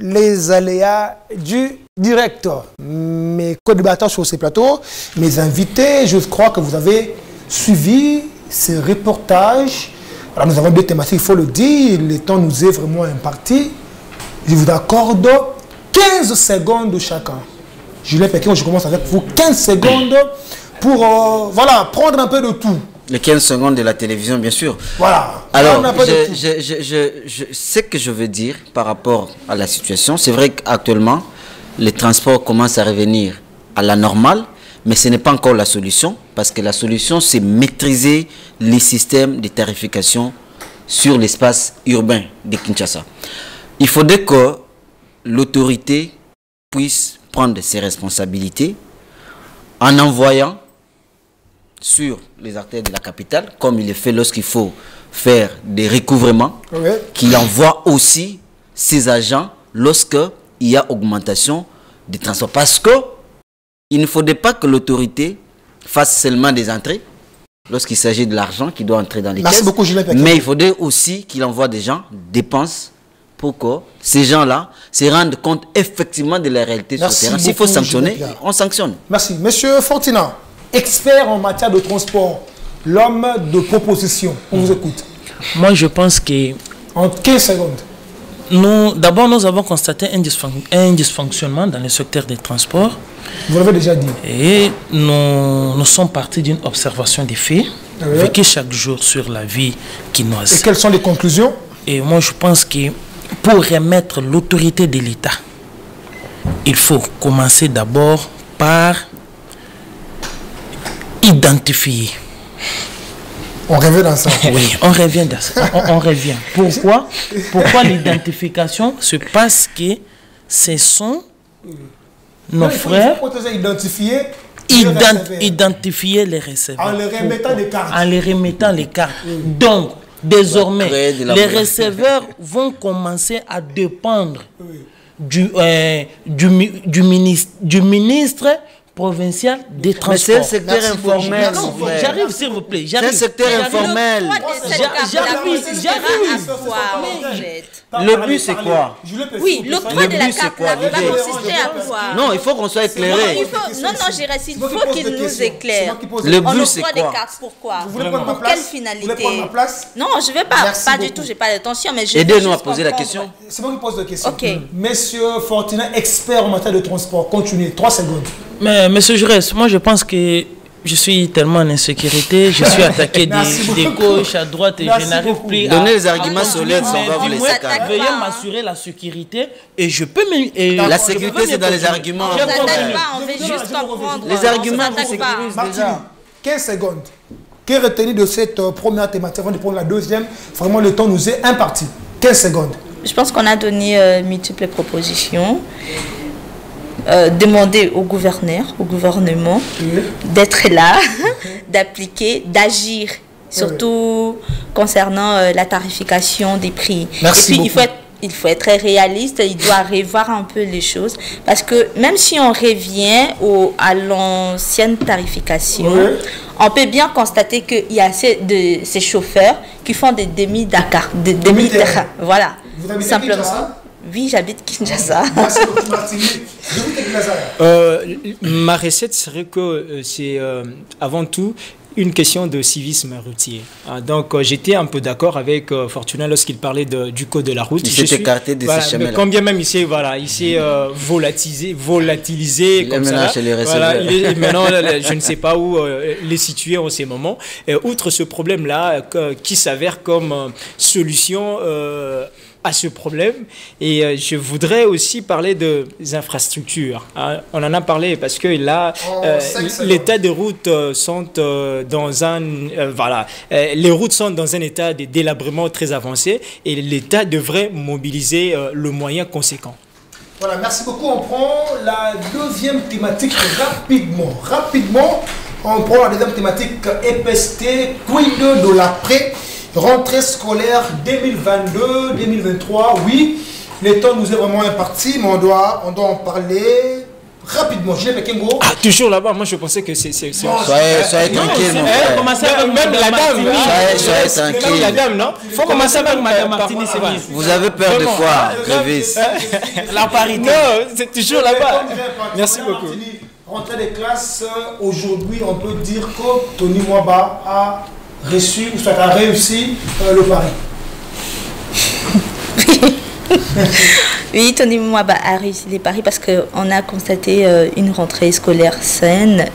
les aléas du direct. Mes co-débatteurs sur ces plateaux, mes invités, je crois que vous avez suivi ces reportages. Alors, nous avons deux thématiques, il faut le dire, le temps nous est vraiment imparti. Je vous accorde 15 secondes chacun. Julien Pékin, je commence avec vous, 15 secondes pour voilà, prendre un peu de tout. Les 15 secondes de la télévision, bien sûr. Voilà. Alors, ce que je veux dire par rapport à la situation, c'est vrai qu'actuellement, les transports commencent à revenir à la normale, mais ce n'est pas encore la solution, parce que la solution, c'est maîtriser les systèmes de tarification sur l'espace urbain de Kinshasa. Il faudrait que l'autorité puisse prendre ses responsabilités en envoyant sur les artères de la capitale, comme il est fait lorsqu'il faut faire des recouvrements, qu'il envoie aussi ses agents lorsqu'il y a augmentation des transports. Parce que il ne faudrait pas que l'autorité fasse seulement des entrées lorsqu'il s'agit de l'argent qui doit entrer dans les caisses. Beaucoup, mais il faudrait aussi qu'il envoie des gens dépenser pour que ces gens-là se rendent compte effectivement de la réalité sur le terrain. S'il faut sanctionner, on sanctionne. Merci. Monsieur Fortina, expert en matière de transport, l'homme de proposition, on vous écoute. Moi, je pense que... En 15 secondes. D'abord, nous avons constaté un dysfonctionnement dans le secteur des transports. Vous l'avez déjà dit. Et nous sommes partis d'une observation des faits, vécue chaque jour sur la vie quinoise. Et quelles sont les conclusions? Et moi, je pense que pour remettre l'autorité de l'État, il faut commencer d'abord par identifier. On revient dans ça. Oui, on revient dans ça. On revient. Pourquoi? Pourquoi l'identification? C'est parce que ce sont nos frères. Il faut identifier les receveurs. En les remettant des cartes. En les remettant les cartes. Donc, désormais, les receveurs vont commencer à dépendre du ministre provincial des transports. Mais c'est un secteur informel. J'arrive, s'il vous plaît. C'est un secteur informel. Le but, c'est quoi? Oui, l'octroi de la carte va consister à quoi? Non, il faut qu'on soit éclairé. Non, j'ai resté. Il faut qu'il nous éclaire. Le but, c'est quoi? Des cartes, pourquoi? Pour quelle finalité? Non, je ne vais pas du tout, je n'ai pas d'intention, mais je vais aidez-nous à poser la question. C'est moi qui pose la question. Monsieur Fortina, expert en matière de transport, continuez, 3 secondes. Mais monsieur Jaurès, moi je pense que je suis tellement en insécurité, je suis attaqué des gauches à droite et je n'arrive plus à... Donner les arguments solides, on va vous laisser calmer. Veuillez m'assurer la sécurité et je peux... La sécurité, c'est dans les arguments. On veut juste comprendre. Les arguments vous sécurisent déjà. 15 secondes. Qu'est retenu de cette première thématique avant de prendre la deuxième? Vraiment, le temps nous est imparti. 15 secondes. Je pense qu'on a donné multiples propositions. Demander au gouverneur, au gouvernement d'être là, d'appliquer, d'agir, surtout concernant la tarification des prix. Merci. Et puis il faut être réaliste, il doit revoir un peu les choses parce que même si on revient à l'ancienne tarification, on peut bien constater qu'il y a ces chauffeurs qui font des demi-Dakar, des demi-Dakar, voilà, vous habitez simplement. Kinshasa? Oui, j'habite Kinshasa. Merci beaucoup, Martinique. Ma recette serait que c'est avant tout une question de civisme routier. Donc j'étais un peu d'accord avec Fortuna lorsqu'il parlait du code de la route. Il s'est écarté de ces chemins-là. Combien même il s'est volatilisé comme ça. Maintenant, je ne sais pas où les situer en ces moments. Outre ce problème-là, qui s'avère comme solution à ce problème, et je voudrais aussi parler des infrastructures. On en a parlé parce que là, l'état des routes sont dans un les routes sont dans un état de délabrement très avancé et l'État devrait mobiliser le moyen conséquent. Voilà, merci beaucoup. On prend la deuxième thématique rapidement. On prend la deuxième thématique EPST, quid de l'après. Rentrée scolaire 2022-2023, oui, le temps nous est vraiment imparti, mais on doit en parler rapidement. Gilles Pekengo. Toujours là-bas, moi je pensais que c'est... Soyez tranquille, mon frère. Même la dame, soyez tranquille. La dame, non? Il faut commencer avec Madame Martini, c'est vrai. Vous avez peur de quoi, Grévis? La parité. Non, c'est toujours là-bas. Merci beaucoup. Rentrée des classes, aujourd'hui, on peut dire que Tony Mwaba a reçu, ou soit a réussi le pari. Oui, Tony Mwaba a réussi les paris parce qu'on a constaté une rentrée scolaire saine,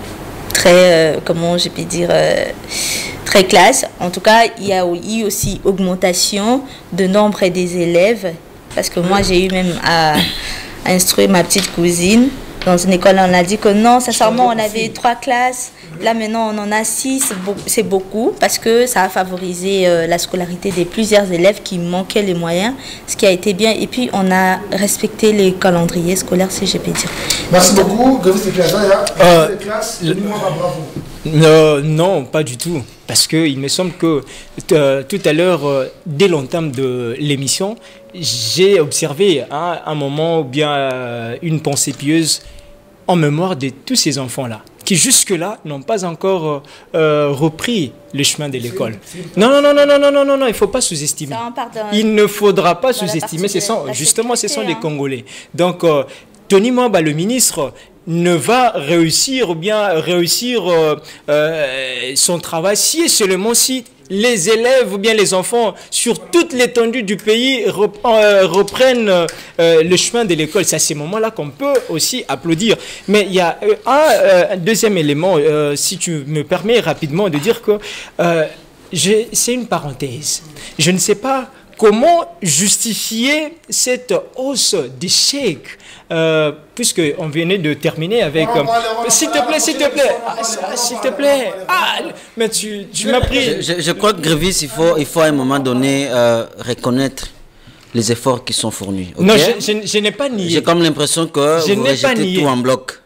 très, comment je peux dire, très classe. En tout cas, il y a eu aussi augmentation de nombre des élèves parce que moi, j'ai eu même à instruire ma petite cousine. Dans une école, on a dit que non, sincèrement, on avait 3 classes. Là, maintenant, on en a 6. C'est beaucoup parce que ça a favorisé la scolarité de plusieurs élèves qui manquaient les moyens, ce qui a été bien. Et puis, on a respecté les calendriers scolaires, si je peux dire. Merci beaucoup. Bravo. Non, pas du tout. Parce qu'il me semble que tout à l'heure, dès l'entame de l'émission, j'ai observé un moment ou bien une pensée pieuse en mémoire de tous ces enfants-là, qui jusque-là n'ont pas encore repris le chemin de l'école. Non, il ne faut pas sous-estimer. Il ne faudra pas sous-estimer. Justement, ce sont les Congolais. Donc, Tony Mwamba, le ministre, ne va réussir ou bien réussir son travail si et seulement si les élèves ou bien les enfants sur toute l'étendue du pays reprennent le chemin de l'école. C'est à ces moments-là qu'on peut aussi applaudir. Mais il y a un deuxième élément, si tu me permets rapidement de dire que c'est une parenthèse. Je ne sais pas comment justifier cette hausse des chèques puisqu'on venait de terminer avec... S'il te plaît, s'il te plaît. Ah, mais tu m'as pris... Je crois que Grévis, il faut à un moment donné reconnaître les efforts qui sont fournis. Okay? Non, je n'ai pas nié. J'ai comme l'impression que vous rejetez tout en bloc.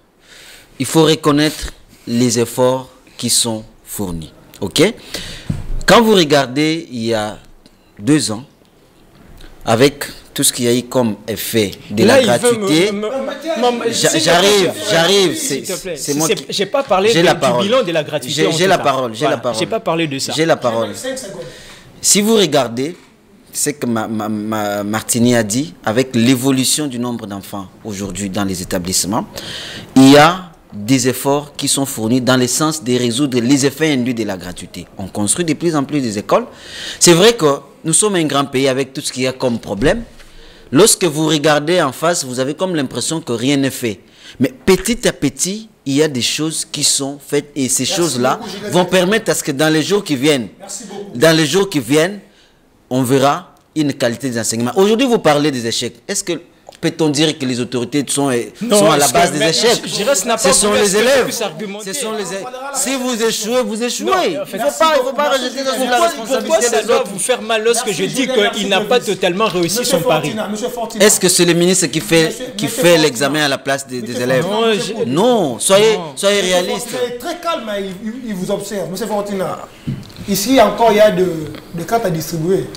Il faut reconnaître les efforts qui sont fournis. Ok? Quand vous regardez, il y a 2 ans, avec tout ce qu'il y a eu comme effet de la gratuité, j'arrive, c'est moi qui... J'ai pas parlé du bilan de la gratuité. J'ai la parole, J'ai pas parlé de ça. J'ai la parole. Si vous regardez ce que Martini a dit, avec l'évolution du nombre d'enfants aujourd'hui dans les établissements, il y a des efforts qui sont fournis dans le sens de résoudre les effets induits de la gratuité. On construit de plus en plus des écoles. C'est vrai que nous sommes un grand pays avec tout ce qu'il y a comme problème. Lorsque vous regardez en face, vous avez comme l'impression que rien n'est fait. Mais petit à petit, il y a des choses qui sont faites et ces choses-là vont permettre à ce que dans les jours qui viennent, on verra une qualité des enseignements. Aujourd'hui, vous parlez des échecs. Est-ce que peut-on dire que les autorités sont à la base des échecs? Ce sont les élèves. Si vous échouez, vous échouez. Il ne faut pas rejeter la responsabilité. Pourquoi ça doit vous faire mal lorsque je dis qu'il n'a pas totalement réussi son pari? Est-ce que c'est le ministre qui fait l'examen à la place des élèves? Non, soyez réaliste. Très calme, il vous observe. M. Fortina, ici encore, il y a des cartes à distribuer.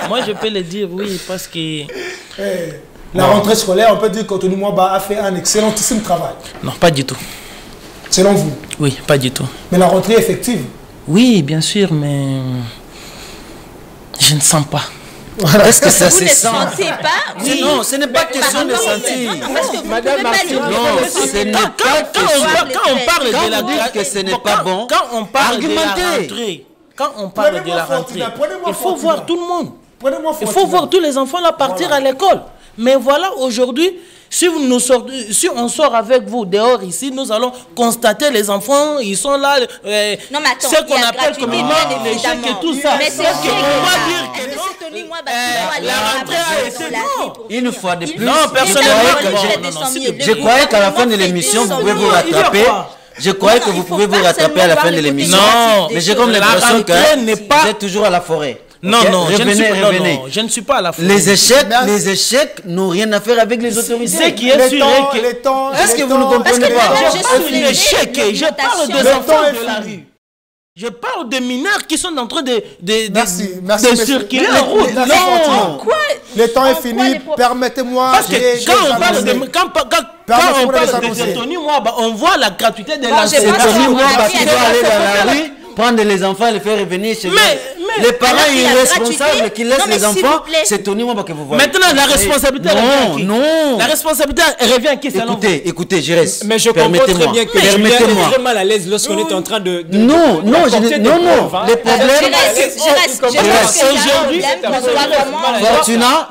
Moi je peux le dire oui parce que la rentrée scolaire, on peut dire que Tony Mwamba a fait un excellentissime travail. Non, pas du tout. Selon vous? Oui, pas du tout. Mais la rentrée est effective? Oui, bien sûr, mais je ne sens pas. Est-ce que ça se sent? Pas? Oui. Non, ce n'est pas question de sentir. Madame Martine, non, ce n'est pas quand on parle de la gratuité, que ce n'est pas bon. Quand on parle de la rentrée, quand on parle de la rentrée, il faut voir tout le monde. Il faut voir tous les enfants là partir à l'école. Mais voilà, aujourd'hui, si on sort avec vous dehors ici, nous allons constater les enfants, ils sont là. Non, mais attends, ce qu'on appelle communément les chèques et tout ça. Mais c'est la rentrée a été non. Une fois de plus. Non, personnellement, je croyais qu'à la fin de l'émission, vous pouvez vous rattraper. Je croyais que vous pouvez vous rattraper à la fin de l'émission. Non, mais j'ai comme l'impression que vous êtes toujours à la forêt. Non, okay? Non, revenez. Je ne suis pas à la forêt. Les échecs n'ont rien à faire avec les autorités. Ce qui est sûr est-ce que vous ne comprenez pas? Je parle d'échecs, je parle des enfants de la rue. Je parle de mineurs qui sont en train de circuler en route. Non, le temps est fini. Permettez-moi. Parce que quand on parle de Tony Mwamba, on voit la gratuité de l'enseignement. Tony Mwamba qui doit aller dans la rue, prendre les enfants et les faire revenir chez eux. Les parents irresponsables qui laissent les enfants, c'est Tony Mwamba que vous voyez. Maintenant, la responsabilité revient à qui? Non. La responsabilité revient à qui? Écoutez, je reste. Mais je comprends très bien que Julien est très mal à l'aise lorsqu'on est en train de... Non. Les problèmes... Aujourd'hui,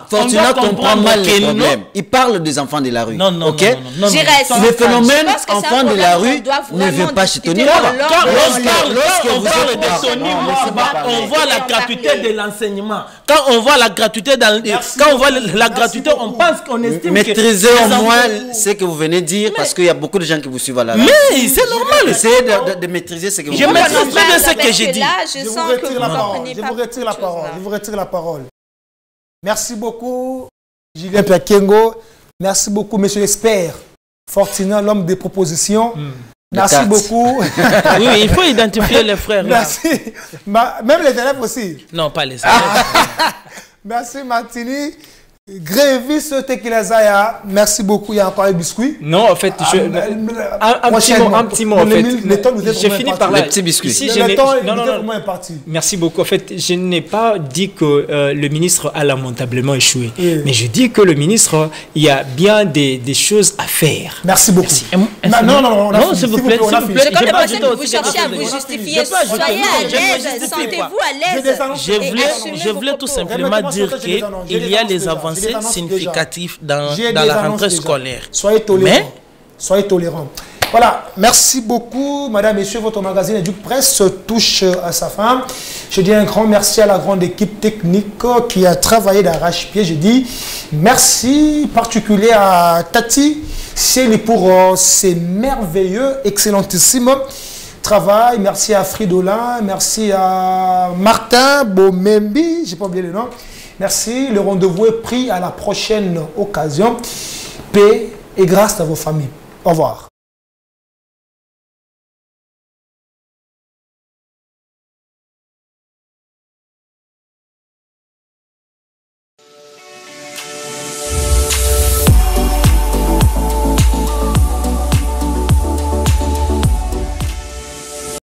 Fortuna comprend mal les problèmes. Il parle des enfants de la rue. Non. Le phénomène enfants de la rue ne vient pas chez Tony Mwamba. On parle de Tony Mwamba, on voit la gratuité de l'enseignement. Quand on voit la gratuité, on pense qu'on estime maîtrisez au moins ce que vous venez de dire, parce qu'il y a beaucoup de gens qui vous suivent à la rue. Mais c'est normal. Essayez de maîtriser ce que vous dites. Je maîtrise très bien ce que j'ai dit. Je vous retire la parole. Merci beaucoup, Julien Piakengo. Merci beaucoup, monsieur l'expert. Fortina, l'homme des propositions. Merci beaucoup. Oui, il faut identifier les frères. Merci. Même les élèves aussi. Non, pas les élèves. Merci Martini. Grévis Tequilazaya, merci beaucoup. Il y a encore les biscuits. Non, en fait, un petit mot en fait. J'ai fini par là. Les petits biscuits. Ici, non. Merci beaucoup. En fait, je n'ai pas dit que le ministre a lamentablement échoué. Mais je dis que le ministre, il y a bien des choses à faire. Merci beaucoup. Non, s'il vous plaît. C'est comme le passé que vous cherchez à vous justifier. Soyez à l'aise, sentez-vous à l'aise. Je voulais tout simplement dire qu'il y a les avancées significatif dans la rentrée scolaire. Soyez tolérants. Soyez tolérants. Voilà, merci beaucoup, madame, messieurs. Votre magazine Educ Presse touche à sa fin. Je dis un grand merci à la grande équipe technique qui a travaillé d'arrache-pied. Je dis merci particulier à Tati Chéli pour ses merveilleux, excellentissime travail. Merci à Fridolin, merci à Martin Bomembi, j'ai pas oublié le nom. Merci, le rendez-vous est pris à la prochaine occasion. Paix et grâce à vos familles. Au revoir.